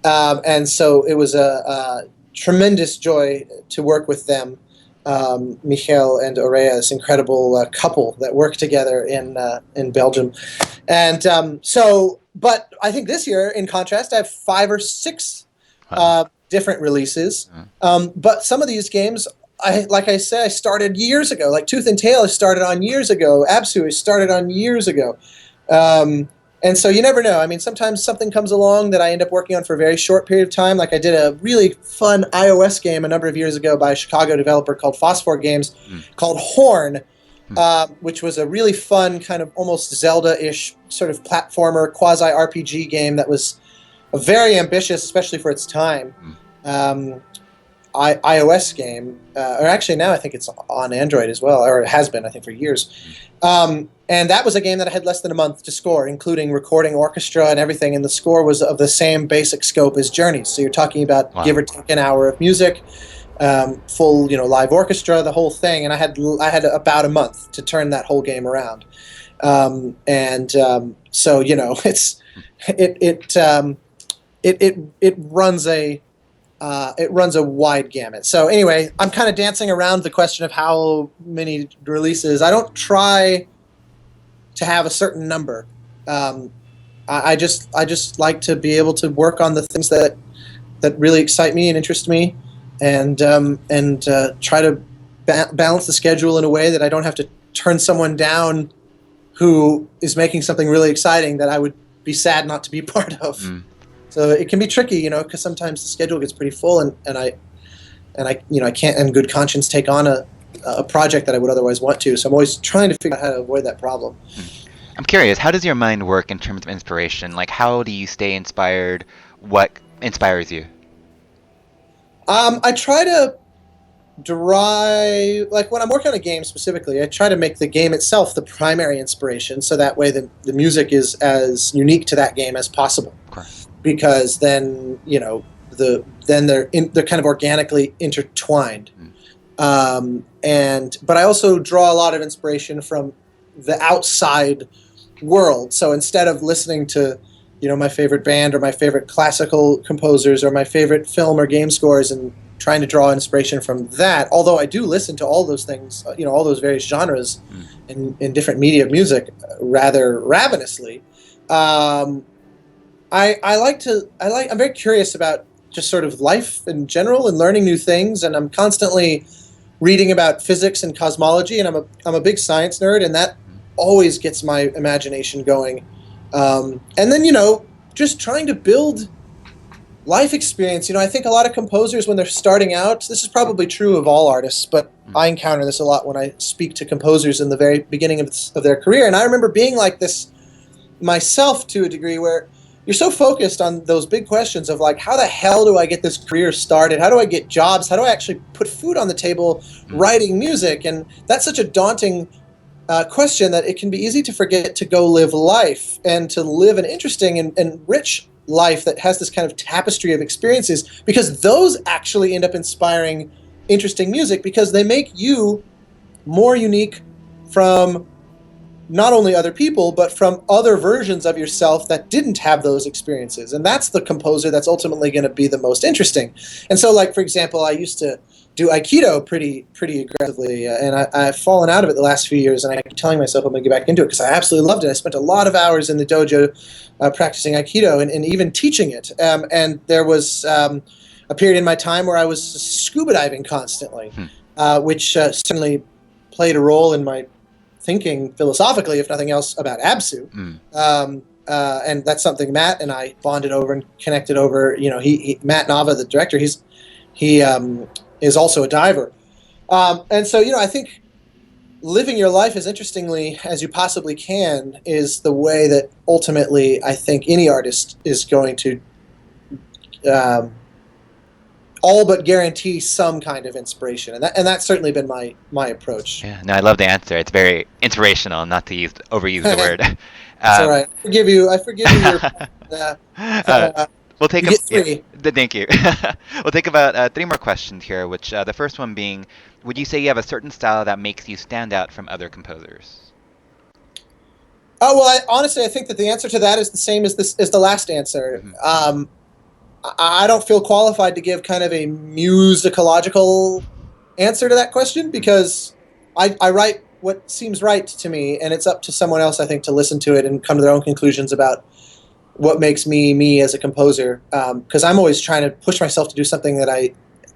B: And so it was a tremendous joy to work with them, Michael and Aurea, this incredible couple that work together in Belgium. And but I think this year, in contrast, I have 5 or 6 different releases. But some of these games, like I said, I started years ago. Like Tooth and Tail, I started on years ago. Abzû, I started on years ago. And so you never know. I mean, sometimes something comes along that I end up working on for a very short period of time. Like I did a really fun iOS game a number of years ago by a Chicago developer called Phosphor Games called Horn, which was a really fun kind of almost Zelda-ish sort of platformer, quasi-RPG game that was very ambitious, especially for its time. iOS game, or actually now I think it's on Android as well, or it has been, I think, for years. And that was a game that I had less than a month to score, including recording orchestra and everything, and the score was of the same basic scope as Journeys. So you're talking about give or take an hour of music, full, live orchestra, the whole thing, and I had about a month to turn that whole game around. So it's it runs a wide gamut. So anyway, I'm kind of dancing around the question of how many releases. I don't try to have a certain number. I just like to be able to work on the things that really excite me and interest me, and try to balance the schedule in a way that I don't have to turn someone down who is making something really exciting that I would be sad not to be part of. So it can be tricky, because sometimes the schedule gets pretty full, and I can't in good conscience take on a project that I would otherwise want to. So I'm always trying to figure out how to avoid that problem.
A: I'm curious, how does your mind work in terms of inspiration? Like, how do you stay inspired? What inspires you?
B: I try to derive, like when I'm working on a game specifically, I try to make the game itself the primary inspiration, so that way the music is as unique to that game as possible. Because then they're kind of organically intertwined. But I also draw a lot of inspiration from the outside world. So instead of listening to my favorite band or my favorite classical composers or my favorite film or game scores and trying to draw inspiration from that, although I do listen to all those things, all those various genres in different media of music rather ravenously. I'm very curious about just sort of life in general and learning new things, and I'm constantly reading about physics and cosmology, and I'm a big science nerd, and that always gets my imagination going. And then, just trying to build life experience. I think a lot of composers, when they're starting out, this is probably true of all artists, but I encounter this a lot when I speak to composers in the very beginning of their career. And I remember being like this myself to a degree, where you're so focused on those big questions of like, how the hell do I get this career started? How do I get jobs? How do I actually put food on the table writing music? And that's such a daunting question that it can be easy to forget to go live life and to live an interesting and rich life that has this kind of tapestry of experiences, because those actually end up inspiring interesting music, because they make you more unique from not only other people, but from other versions of yourself that didn't have those experiences. And that's the composer that's ultimately going to be the most interesting. And so, like, for example, I used to do Aikido pretty aggressively, and I've fallen out of it the last few years, and I keep telling myself I'm going to get back into it because I absolutely loved it. I spent a lot of hours in the dojo practicing Aikido and even teaching it. And there was a period in my time where I was scuba diving constantly, which certainly played a role in my thinking philosophically, if nothing else, about Abzû.
A: Mm.
B: And that's something Matt and I bonded over and connected over. Matt Nava, the director, he is also a diver. And so, I think living your life as interestingly as you possibly can is the way that ultimately I think any artist is going to all but guarantee some kind of inspiration, and that's certainly been my approach.
A: Yeah, no, I love the answer. It's very inspirational, not to overuse the word.
B: It's all right. I forgive you your.
A: Uh,
B: Uh,
A: we'll take
B: you get
A: yeah,
B: 3.
A: thank you. We'll take about 3 more questions here. Which the first one being, would you say you have a certain style that makes you stand out from other composers?
B: Oh well, honestly, I think that the answer to that is the same as the last answer.
A: Hmm.
B: I don't feel qualified to give kind of a musicological answer to that question because I write what seems right to me, and it's up to someone else, I think, to listen to it and come to their own conclusions about what makes me as a composer. Because I'm always trying to push myself to do something that I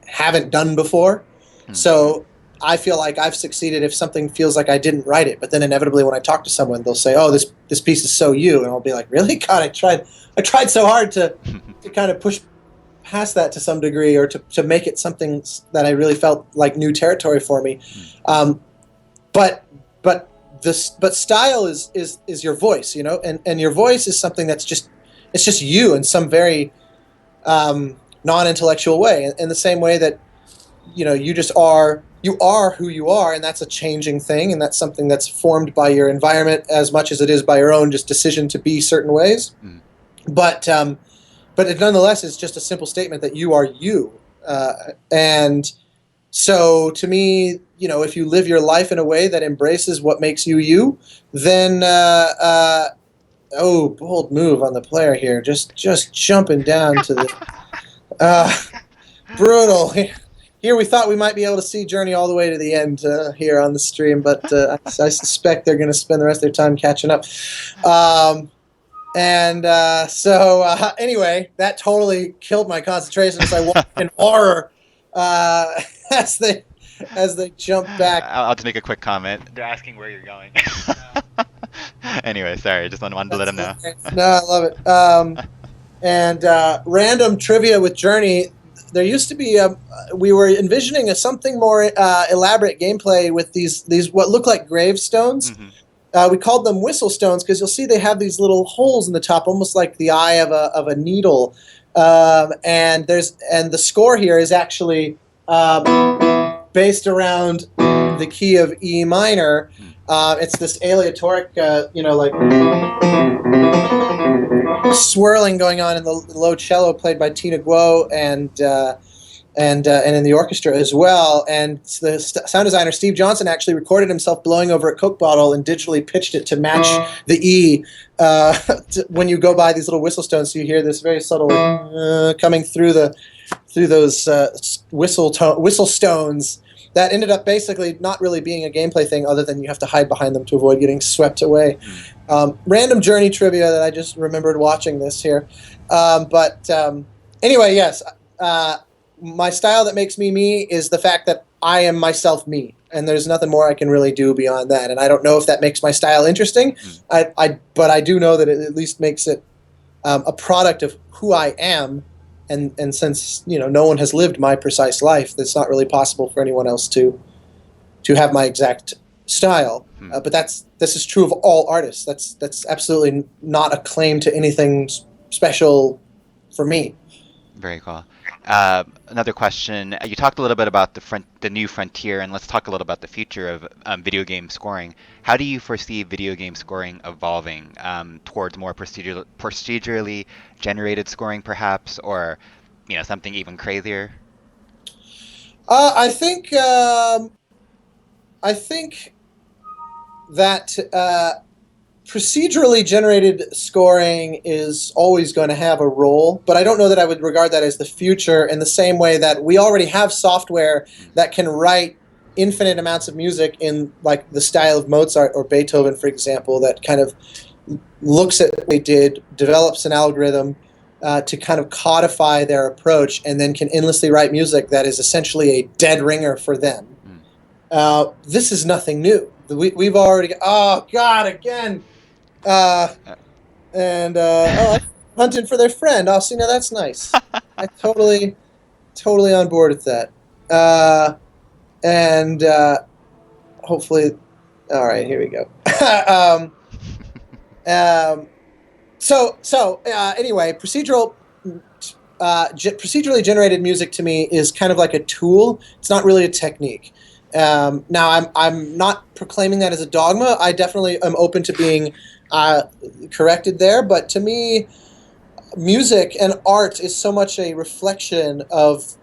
B: haven't done before.
A: Hmm.
B: So I feel like I've succeeded if something feels like I didn't write it. But then inevitably, when I talk to someone, they'll say, "Oh, this piece is so you," and I'll be like, "Really? God, I tried so hard to kind of push past that to some degree, or to make it something that I really felt like new territory for me."
A: Hmm.
B: Um, but but but style is your voice, and your voice is something that's just you in some very non-intellectual way, in the same way that you are who you are, and that's a changing thing, and that's something that's formed by your environment as much as it is by your own just decision to be certain ways.
A: Hmm.
B: But it nonetheless is just a simple statement that you are you. And so to me, if you live your life in a way that embraces what makes you you, then oh, bold move on the player here, just jumping down to the uh, brutal. Here we thought we might be able to see Journey all the way to the end here on the stream, but I suspect they're going to spend the rest of their time catching up. Um, and anyway, that totally killed my concentration as I watched in horror uh, as they as they jump back.
A: I'll just make a quick comment. They're asking where you're going. Anyway, sorry, just wanted to let
B: That's
A: them know.
B: hilarious. No, I love it. And random trivia with Journey. There used to be we were envisioning something more elaborate gameplay with these what look like gravestones.
A: Hmm.
B: We called them whistle stones because you'll see they have these little holes in the top, almost like the eye of a needle. And the score here is actually based around the key of E minor. It's this aleatoric, like swirling going on in the low cello played by Tina Guo, and in the orchestra as well. And the sound designer Steve Johnson actually recorded himself blowing over a Coke bottle and digitally pitched it to match the E when you go by these little whistle stones. So you hear this very subtle coming through those whistle stones. That ended up basically not really being a gameplay thing, other than you have to hide behind them to avoid getting swept away. Random Journey trivia that I just remembered watching this here. Anyway, yes. My style that makes me me is the fact that I am myself me, and there's nothing more I can really do beyond that. And I don't know if that makes my style interesting. But I do know that it at least makes it a product of who I am. And since no one has lived my precise life, it's not really possible for anyone else to have my exact style. But this is true of all artists. That's absolutely not a claim to anything special for me.
A: Very cool. Another question. You talked a little bit about the new frontier, and let's talk a little about the future of video game scoring. How do you foresee video game scoring evolving towards more procedurally generated scoring, perhaps, or something even crazier?
B: I think that procedurally generated scoring is always going to have a role, but I don't know that I would regard that as the future, in the same way that we already have software that can write infinite amounts of music in like the style of Mozart or Beethoven, for example, that kind of looks at what they did, develops an algorithm to kind of codify their approach, and then can endlessly write music that is essentially a dead ringer for them. This is nothing new. we've already. Oh God, again. Uh,
A: Uh,
B: oh, hunting for their friend. Oh, see, now that's nice. I totally on board with that. And hopefully, all right, here we go. um, um, anyway, procedurally generated music to me is kind of like a tool. It's not really a technique. Now, I'm not proclaiming that as a dogma. I definitely am open to being corrected there. But to me, music and art is so much a reflection of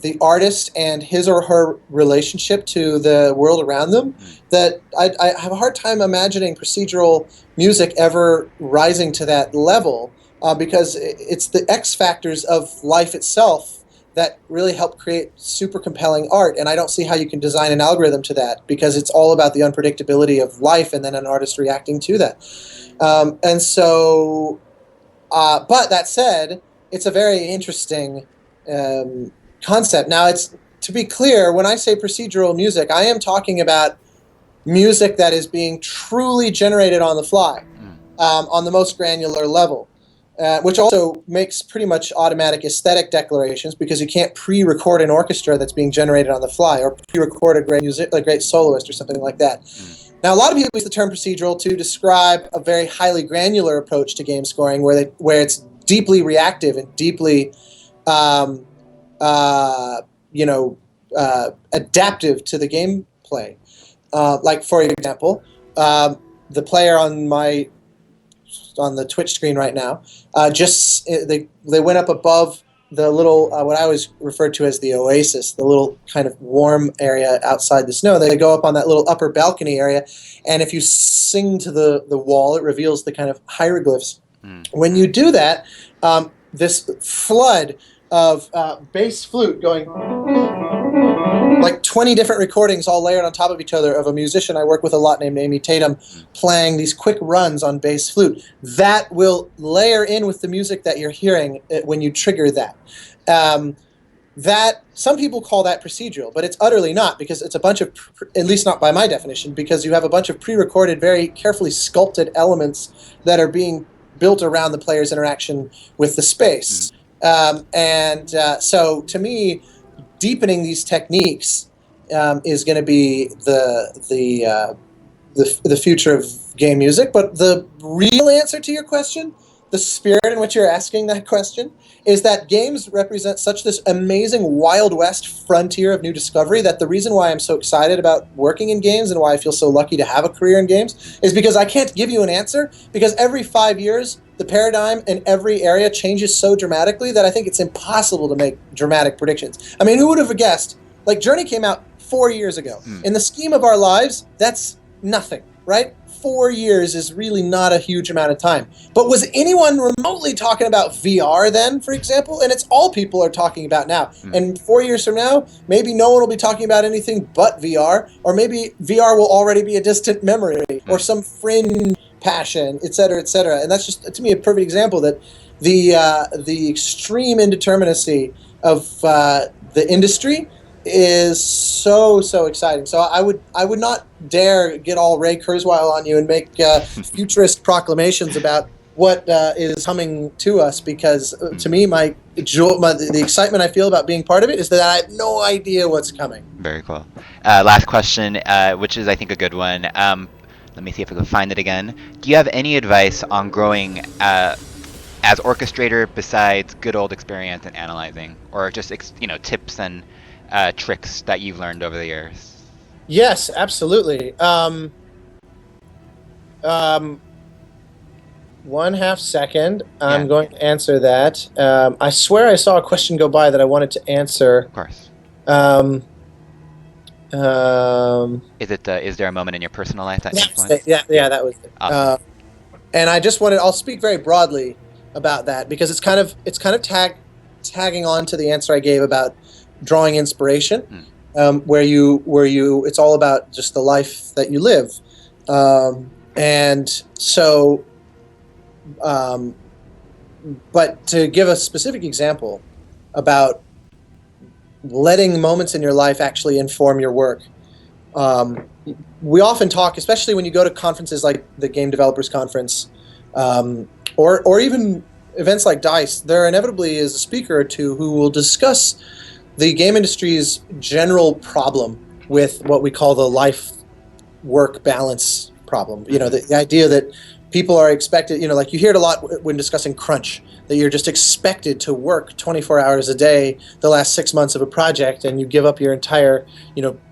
B: the artist and his or her relationship to the world around them
A: mm,
B: that I have a hard time imagining procedural music ever rising to that level because it's the X factors of life itself that really help create super compelling art. And I don't see how you can design an algorithm to that because it's all about the unpredictability of life and then an artist reacting to that. And so but that said, it's a very interesting um, concept. Now, it's to be clear, when I say procedural music, I am talking about music that is being truly generated on the fly,
A: mm,
B: on the most granular level, which also makes pretty much automatic aesthetic declarations because you can't pre-record an orchestra that's being generated on the fly or pre-record a great soloist or something like that.
A: mm,
B: Now, a lot of people use the term procedural to describe a very highly granular approach to game scoring, where it's deeply reactive and deeply, um, uh, you know, adaptive to the gameplay. Like for example, the player on the Twitch screen right now, they went up above the little what I always refer to as the oasis, the little kind of warm area outside the snow. They go up on that little upper balcony area, and if you sing to the wall, it reveals the kind of hieroglyphs.
A: mm,
B: When you do that, this flood of bass flute going like 20 different recordings all layered on top of each other of a musician I work with a lot named Amy Tatum
A: mm,
B: playing these quick runs on bass flute. That will layer in with the music that you're hearing when you trigger that. Um, that some people call that procedural, but it's utterly not because it's a bunch of, at least not by my definition, because you have a bunch of pre-recorded, very carefully sculpted elements that are being built around the player's interaction with the
A: mm.
B: space. So to me, deepening these techniques is going to be the future of game music. But the real answer to your question, the spirit in which you're asking that question, is that games represent such this amazing Wild West frontier of new discovery that the reason why I'm so excited about working in games and why I feel so lucky to have a career in games is because I can't give you an answer because every 5 years the paradigm in every area changes so dramatically that I think it's impossible to make dramatic predictions. I mean, who would have guessed? Like Journey came out 4 years ago.
A: Mm.
B: In the scheme of our lives, that's nothing, right? 4 years is really not a huge amount of time. But was anyone remotely talking about VR then, for example? And it's all people are talking about now.
A: Mm.
B: And 4 years from now, maybe no one will be talking about anything but VR, or maybe VR will already be a distant memory or
A: Mm.
B: some fringe passion, et cetera, et cetera. And that's just, to me, a perfect example that the extreme indeterminacy of the industry is so exciting. So I would not dare get all Ray Kurzweil on you and make futurist proclamations about what is coming to us because to
A: Mm.
B: me the excitement I feel about being part of it is that I have no idea what's coming.
A: Very cool. Last question, which is I think a good one. Let me see if I can find it again. Do you have any advice on growing as orchestrator besides good old experience in analyzing, or just tips and tricks that you've learned over the years?
B: Yes, absolutely. 1/2 second.
A: Yeah,
B: I'm going to answer that. I swear I saw a question go by that I wanted to answer.
A: of course.
B: Um, um,
A: Is there a moment in your personal life that influenced?
B: yeah, that was it.
A: Awesome.
B: And I'll speak very broadly about that because it's kind of tagging on to the answer I gave about drawing inspiration,
A: Mm.
B: it's all about just the life that you live, and so, um, but to give a specific example about letting moments in your life actually inform your work. we often talk, especially when you go to conferences like the Game Developers Conference, or even events like DICE. There inevitably is a speaker or two who will discuss the game industry's general problem with what we call the life work balance problem.
A: Hmm.
B: The idea that people are expected, like you hear it a lot when discussing crunch, that you're just expected to work 24 hours a day the last 6 months of a project, and you give up your entire,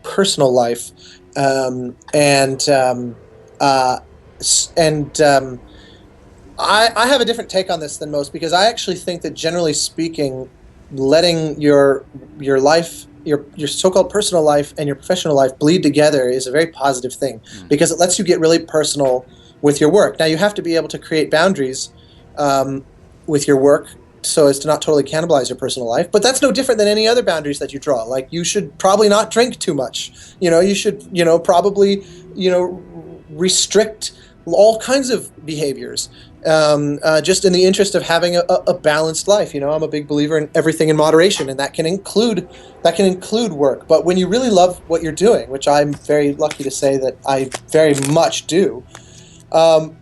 B: personal life. And and I have a different take on this than most, because I actually think that, generally speaking, letting your life, your so-called personal life and your professional life bleed together is a very positive thing,
A: Mm.
B: because it lets you get really personal with your work. Now, you have to be able to create boundaries um, with your work so as to not totally cannibalize your personal life. But that's no different than any other boundaries that you draw. Like, you should probably not drink too much. You should, probably, restrict all kinds of behaviors, just in the interest of having a balanced life. I'm a big believer in everything in moderation, and that can include work. But when you really love what you're doing, which I'm very lucky to say that I very much do, um,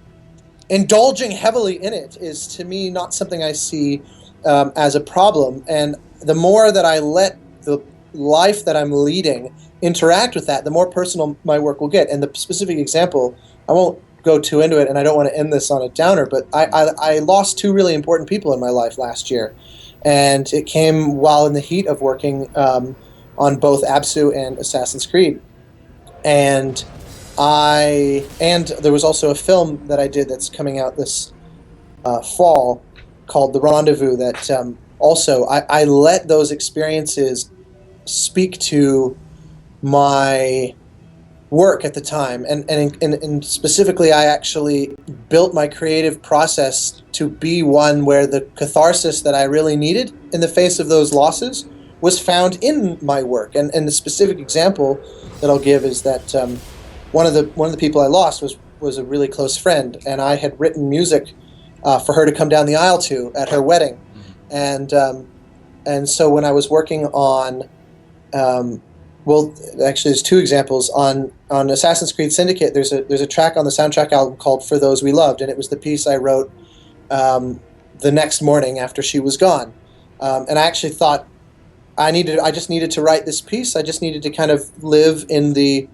B: indulging heavily in it is, to me, not something I see as a problem. And the more that I let the life that I'm leading interact with that, the more personal my work will get. And the specific example, I won't go too into it, and I don't want to end this on a downer, but I lost two really important people in my life last year. And it came while in the heat of working on both Abzû and Assassin's Creed. And there was also a film that I did that's coming out this fall, called The Rendezvous, that also I let those experiences speak to my work at the time, and specifically, I actually built my creative process to be one where the catharsis that I really needed in the face of those losses was found in my work. And the specific example that I'll give is that one of the people I lost was a really close friend, and I had written music for her to come down the aisle to at her wedding.
A: Mm.
B: And so when I was working on, well, actually, there's two examples on Assassin's Creed Syndicate. There's a track on the soundtrack album called "For Those We Loved," and it was the piece I wrote the next morning after she was gone. And I actually thought I just needed to write this piece. I just needed to kind of live in the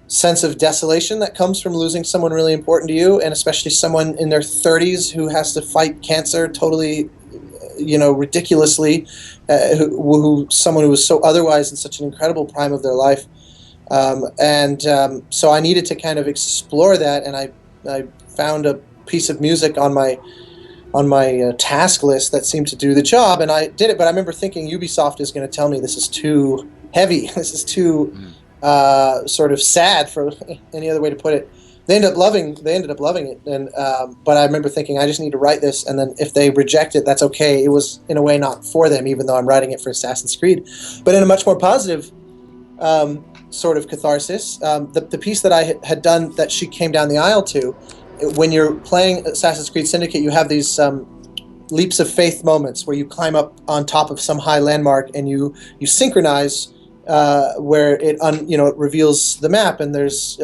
B: sense of desolation that comes from losing someone really important to you, and especially someone in their 30s who has to fight cancer totally, ridiculously, someone who was so otherwise in such an incredible prime of their life. So I needed to kind of explore that, and I found a piece of music on my task list that seemed to do the job, and I did it. But I remember thinking, Ubisoft is going to tell me this is too heavy, this is too
A: Mm.
B: sort of sad, for any other way to put it. They ended up loving it, and but I remember thinking, I just need to write this, and then if they reject it, that's okay. It was, in a way, not for them, even though I'm writing it for Assassin's Creed. But in a much more positive sort of catharsis, the piece that I had done that she came down the aisle to, when you're playing Assassin's Creed Syndicate, you have these leaps of faith moments where you climb up on top of some high landmark, and you synchronize where it reveals the map, and there's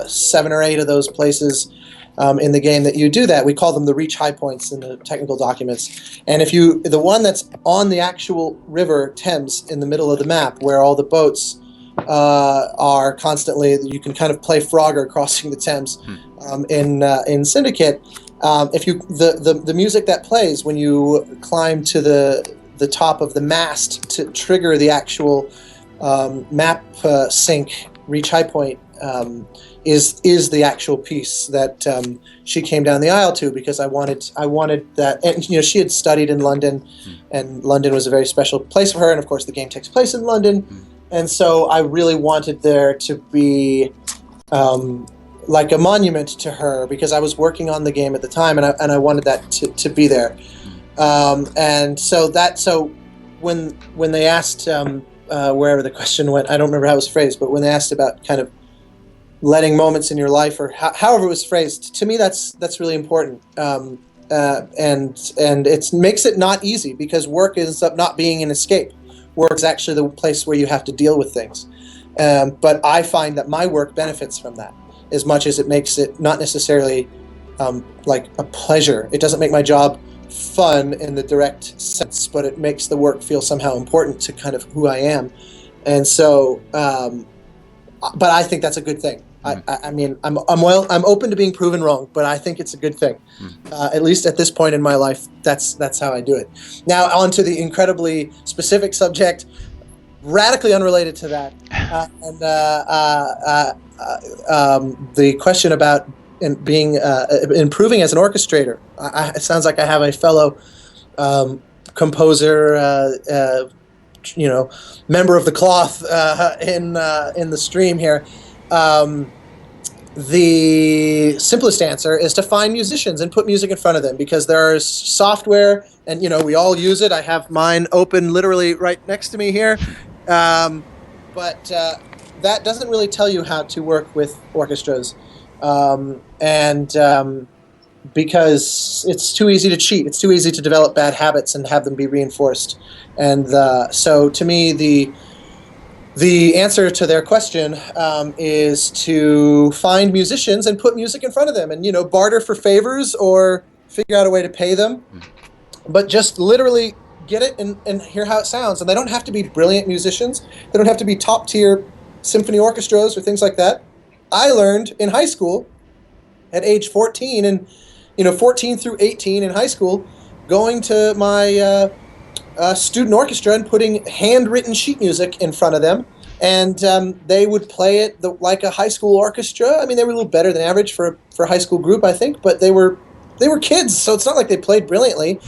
B: 7 or 8 of those places in the game that you do that. We call them the reach high points in the technical documents. And the one that's on the actual river Thames in the middle of the map, where all the boats are constantly, you can kind of play Frogger crossing the Thames
A: Hmm.
B: in Syndicate. If you the music that plays when you climb to the top of the mast to trigger the actual map sync reach high point, is the actual piece that she came down the aisle to, because I wanted that. And she had studied in London,
A: Hmm.
B: and London was a very special place for her, and of course the game takes place in London.
A: Hmm.
B: And so I really wanted there to be like a monument to her, because I was working on the game at the time, and I wanted that to be there.
A: Hmm.
B: And so when they asked, wherever the question went, I don't remember how it was phrased, but when they asked about kind of letting moments in your life, or however it was phrased, to me that's really important. And it makes it not easy, because work ends up not being an escape. Work is actually the place where you have to deal with things. But I find that my work benefits from that as much as it makes it not necessarily like a pleasure. It doesn't make my job fun in the direct sense, but it makes the work feel somehow important to kind of who I am. And so, but I think that's a good thing. I mean, I'm open to being proven wrong, but I think it's a good thing. At least at this point in my life, that's how I do it. Now, on to the incredibly specific subject, radically unrelated to that, and the question about being improving as an orchestrator. It sounds like I have a fellow composer, member of the cloth in the stream here. The simplest answer is to find musicians and put music in front of them, because there's software, and we all use it. I have mine open literally right next to me here, but that doesn't really tell you how to work with orchestras, and because it's too easy to cheat. It's too easy to develop bad habits and have them be reinforced. And so to me, the answer to their question is to find musicians and put music in front of them, and barter for favors or figure out a way to pay them, but just literally get it and hear how it sounds. And they don't have to be brilliant musicians. They don't have to be top tier symphony orchestras or things like that. I learned in high school at age 14, and 14 through 18 in high school, going to my student orchestra and putting handwritten sheet music in front of them, and they would play it like a high school orchestra. I mean, they were a little better than average for a high school group, I think, but they were kids, so it's not like they played brilliantly.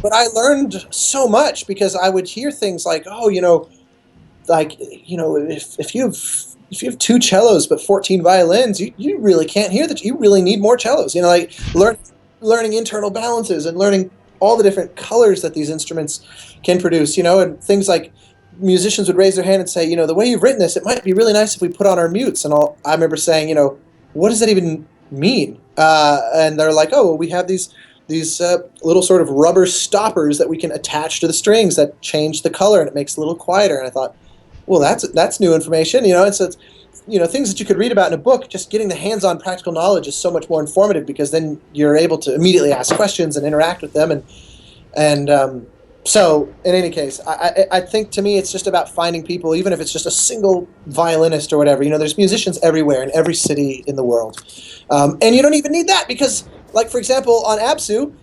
B: But I learned so much because I would hear things like, oh, if you have two cellos but 14 violins, you really can't hear that. You really need more cellos. Learning internal balances and learning all the different colors that these instruments can produce, and things like musicians would raise their hand and say, the way you've written this, it might be really nice if we put on our mutes. And I remember saying, what does that even mean? And they're like, oh, well, we have these little sort of rubber stoppers that we can attach to the strings that change the color, and it makes it a little quieter. And I thought, well, that's new information. It's things that you could read about in a book. Just getting the hands-on practical knowledge is so much more informative, because then you're able to immediately ask questions and interact with them. So in any case, I think to me it's just about finding people, even if it's just a single violinist or whatever. There's musicians everywhere in every city in the world, and you don't even need that, because, like, for example, on Abzû,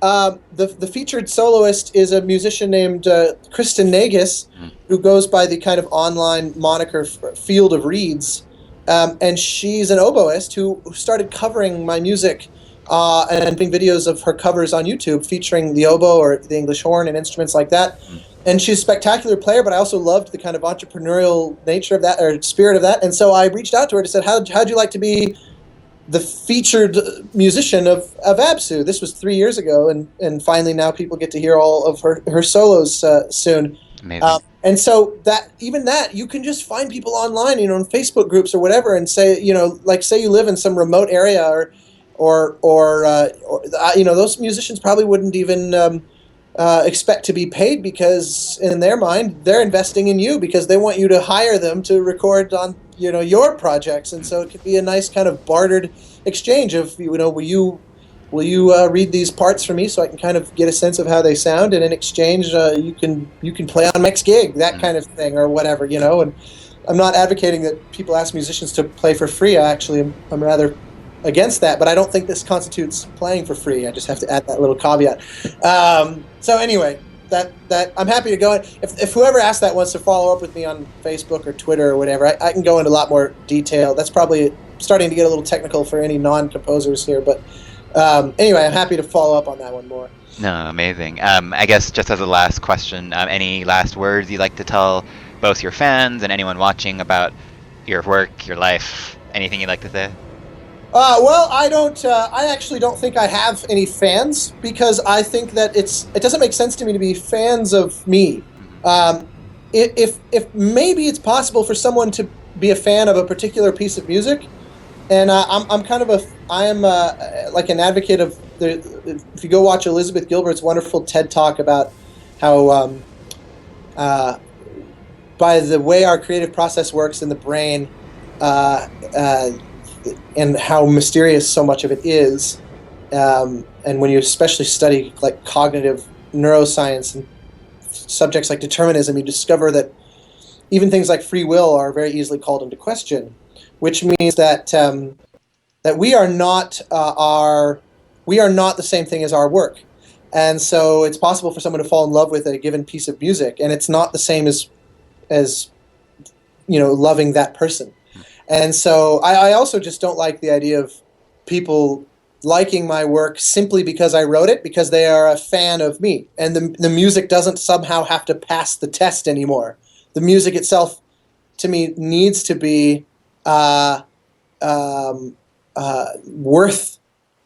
B: the featured soloist is a musician named Kristen Nagus, who goes by the kind of online moniker Field of Reeds, and she's an oboist who started covering my music and doing videos of her covers on YouTube featuring the oboe or the English horn and instruments like that. And she's a spectacular player, but I also loved the kind of entrepreneurial nature of that, or spirit of that. And so I reached out to her and said, how'd you like to be the featured musician of Abzû? This was 3 years ago, and finally now people get to hear all of her solos soon.
A: Amazing.
B: And so that you can just find people online, in Facebook groups or whatever, and say, like, say you live in some remote area, or those musicians probably wouldn't even expect to be paid, because in their mind they're investing in you, because they want you to hire them to record on your projects. And so it could be a nice kind of bartered exchange of, will you read these parts for me so I can kind of get a sense of how they sound, and in exchange you can play on my next gig, that kind of thing, or whatever. And I'm not advocating that people ask musicians to play for free. I'm rather against that, but I don't think this constitutes playing for free. I just have to add that little caveat. So anyway, that I'm happy to go in. If whoever asked that wants to follow up with me on Facebook or Twitter or whatever, I can go into a lot more detail. That's probably starting to get a little technical for any non-composers here, but anyway, I'm happy to follow up on that one more.
A: No, amazing. I guess just as a last question, any last words you'd like to tell both your fans and anyone watching about your work, your life, anything you'd like to say?
B: Well, I don't. I actually don't think I have any fans, because I think that it doesn't make sense to me to be fans of me. If maybe it's possible for someone to be a fan of a particular piece of music, and I am like an advocate of if you go watch Elizabeth Gilbert's wonderful TED talk about how by the way our creative process works in the brain, uh, uh, and how mysterious so much of it is. And when you especially study like cognitive neuroscience and subjects like determinism, you discover that even things like free will are very easily called into question, which means that that we are not the same thing as our work, and so it's possible for someone to fall in love with a given piece of music, and it's not the same as loving that person. And so I also just don't like the idea of people liking my work simply because I wrote it, because they are a fan of me. And the music doesn't somehow have to pass the test anymore. The music itself, to me, needs to be uh, worth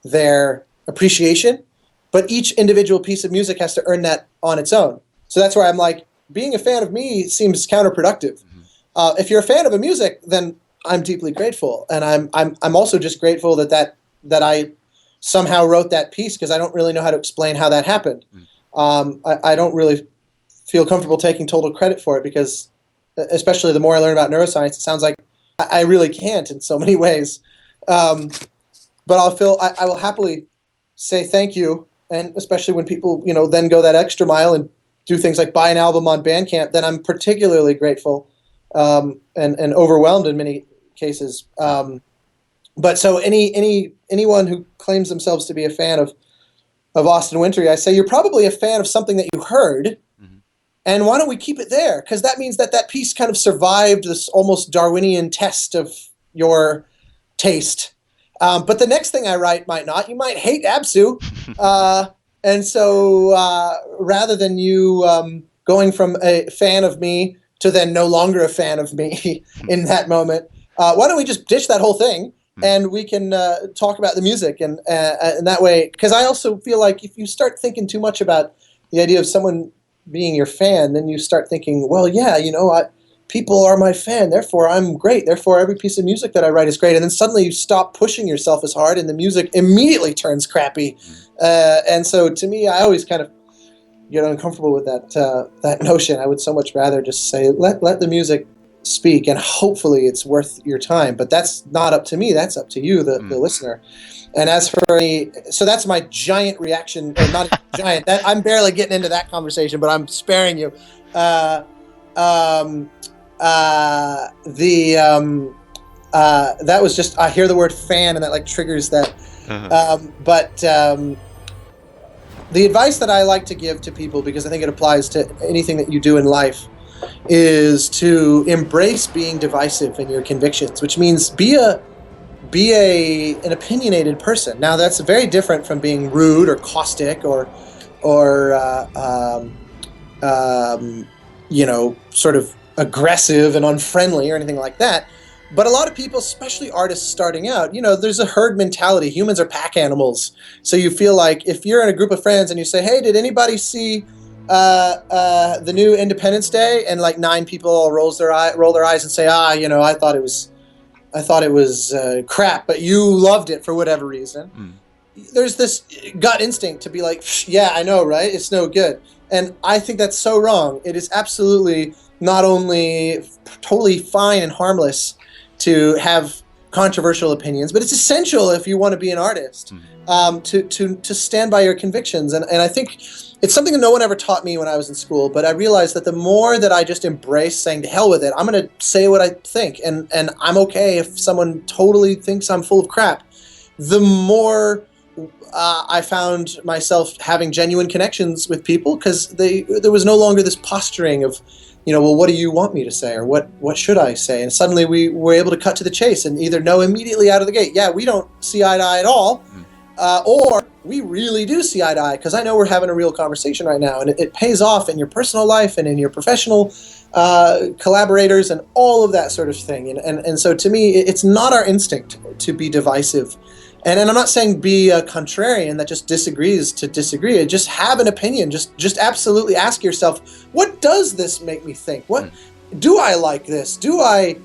B: their appreciation. But each individual piece of music has to earn that on its own. So that's where I'm like, being a fan of me seems counterproductive. If you're a fan of a music, then I'm deeply grateful, and I'm also just grateful that I somehow wrote that piece, because I don't really know how to explain how that happened. I don't really feel comfortable taking total credit for it, because especially the more I learn about neuroscience, it sounds like I really can't in so many ways. But I will happily say thank you, and especially when people then go that extra mile and do things like buy an album on Bandcamp, then I'm particularly grateful, and overwhelmed in many cases. But so anyone who claims themselves to be a fan of Austin Wintory, I say you're probably a fan of something that you heard, and why don't we keep it there? Because that means that piece kind of survived this almost Darwinian test of your taste. But the next thing I write might not. You might hate Abzû. And so rather than you going from a fan of me to then no longer a fan of me in that moment, why don't we just ditch that whole thing, and we can talk about the music, and that way, because I also feel like if you start thinking too much about the idea of someone being your fan, then you start thinking, well, yeah, people are my fan, therefore I'm great, therefore every piece of music that I write is great, and then suddenly you stop pushing yourself as hard, and the music immediately turns crappy. And so to me, I always kind of get uncomfortable with that notion. I would so much rather just say, let the music speak, and hopefully it's worth your time. But that's not up to me. That's up to you, the listener. And as for me, so that's my giant reaction, or not giant. That I'm barely getting into that conversation, but I'm sparing you. That was just, I hear the word fan, and that like triggers that. But the advice that I like to give to people, because I think it applies to anything that you do in life, is to embrace being divisive in your convictions, which means be an opinionated person. Now that's very different from being rude or caustic or sort of aggressive and unfriendly or anything like that. But a lot of people, especially artists starting out, there's a herd mentality. Humans are pack animals. So you feel like if you're in a group of friends and you say, hey, did anybody see the new Independence Day? And like 9 people all roll their eyes and say, I thought it was crap, but you loved it for whatever reason. There's this gut instinct to be like, yeah, I know, right? It's no good. And I think that's so wrong. It is absolutely not only totally fine and harmless to have controversial opinions, but it's essential if you want to be an artist, to stand by your convictions. And I think it's something that no one ever taught me when I was in school, but I realized that the more that I just embrace saying to hell with it, I'm going to say what I think, and I'm okay if someone totally thinks I'm full of crap, the more I found myself having genuine connections with people, because there was no longer this posturing of, well, what do you want me to say, or what should I say? And suddenly we were able to cut to the chase and either know immediately out of the gate, yeah, we don't see eye to eye at all, or we really do see eye to eye, because I know we're having a real conversation right now, and it pays off in your personal life and in your professional collaborators and all of that sort of thing. And so to me, it's not our instinct to be divisive. And I'm not saying be a contrarian that just disagrees to disagree. Just have an opinion. Just absolutely ask yourself, what does this make me think? What do I like this? Do I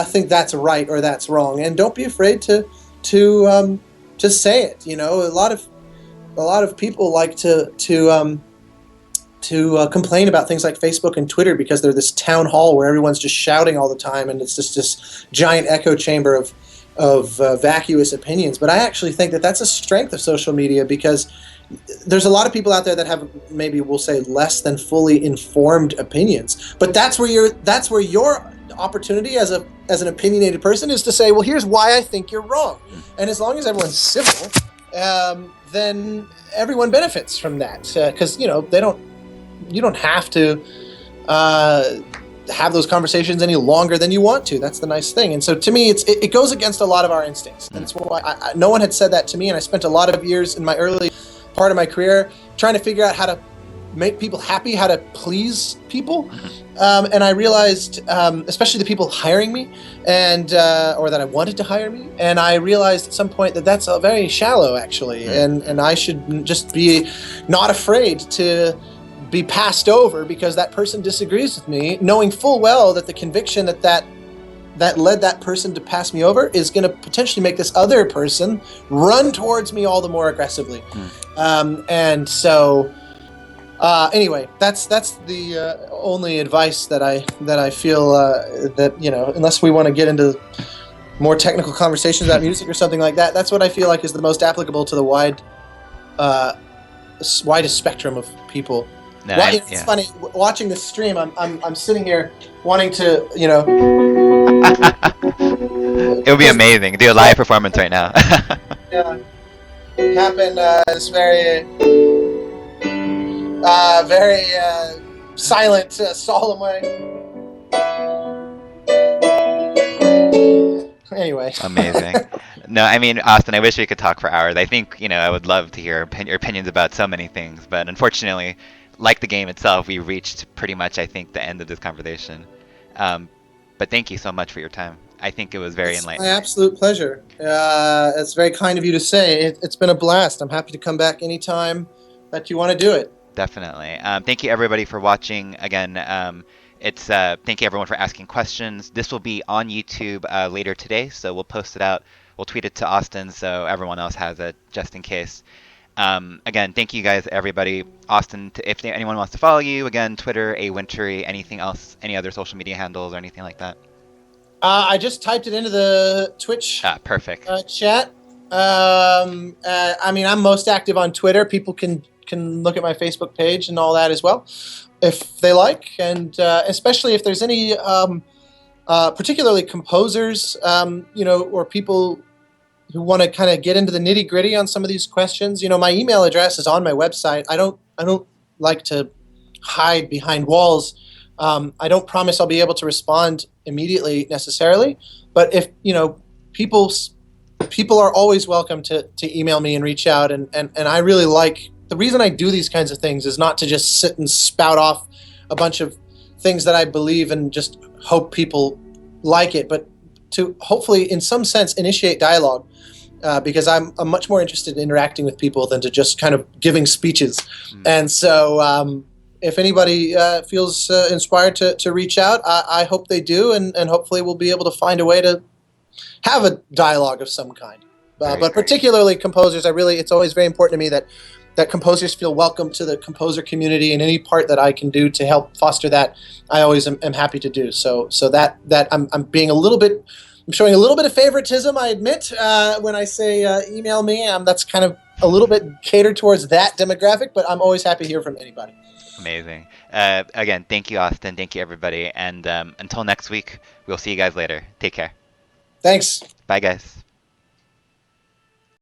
B: think that's right or that's wrong? And don't be afraid to say it. A lot of people like to complain about things like Facebook and Twitter because they're this town hall where everyone's just shouting all the time, and it's just this giant echo chamber of vacuous opinions. But I actually think that that's a strength of social media, because there's a lot of people out there that have, maybe we'll say, less than fully informed opinions. But that's where your opportunity as an opinionated person is to say, well, here's why I think you're wrong. And as long as everyone's civil, then everyone benefits from that, because you don't have to have those conversations any longer than you want to. That's the nice thing. And so to me, it goes against a lot of our instincts. That's why no one had said that to me, and I spent a lot of years in my early part of my career trying to figure out how to make people happy, how to please people. And I realized, especially the people hiring me, and or that I wanted to hire me, and I realized at some point that that's very shallow, actually, and I should just be not afraid to be passed over because that person disagrees with me, knowing full well that the conviction that led that person to pass me over is going to potentially make this other person run towards me all the more aggressively. And so anyway, that's the only advice that I feel that, unless we want to get into more technical conversations about music or something like that, that's what I feel like is the most applicable to the widest spectrum of people.
A: No,
B: It's funny watching this stream. I'm sitting here wanting to,
A: it would be amazing. Do a live performance right now.
B: Yeah, happen this very silent, solemn way. Anyway.
A: Amazing. No, I mean, Austin, I wish we could talk for hours. I think, I would love to hear your opinions about so many things, but unfortunately, like the game itself, we reached pretty much, I think, the end of this conversation. But thank you so much for your time. I think it was very enlightening.
B: My absolute pleasure. It's very kind of you to say. It's been a blast. I'm happy to come back anytime that you want to do it.
A: Definitely. Thank you, everybody, for watching. Again, thank you, everyone, for asking questions. This will be on YouTube later today, so we'll post it out. We'll tweet it to Austin so everyone else has it, just in case. Again, thank you guys, everybody. Austin, if anyone wants to follow you, again, Twitter, Wintory, anything else, any other social media handles or anything like that?
B: I just typed it into the Twitch
A: perfect.
B: Chat. I mean, I'm most active on Twitter. People can look at my Facebook page and all that as well, if they like. And especially if there's any, particularly composers, or people who want to kind of get into the nitty gritty on some of these questions. My email address is on my website. I don't like to hide behind walls. I don't promise I'll be able to respond immediately necessarily, but if people are always welcome to email me and reach out, and I really like, the reason I do these kinds of things is not to just sit and spout off a bunch of things that I believe and just hope people like it, but to hopefully in some sense initiate dialogue, because I'm much more interested in interacting with people than to just kind of giving speeches. And so if anybody feels inspired to reach out, I hope they do, and hopefully we'll be able to find a way to have a dialogue of some kind. But particularly composers, it's always very important to me that composers feel welcome to the composer community, and any part that I can do to help foster that, I always am happy to do. So that I'm being I'm showing a little bit of favoritism, I admit, when I say email me. That's kind of a little bit catered towards that demographic, but I'm always happy to hear from anybody.
A: Amazing. Again, thank you, Austin. Thank you, everybody. And until next week, we'll see you guys later. Take care.
B: Thanks.
A: Bye, guys.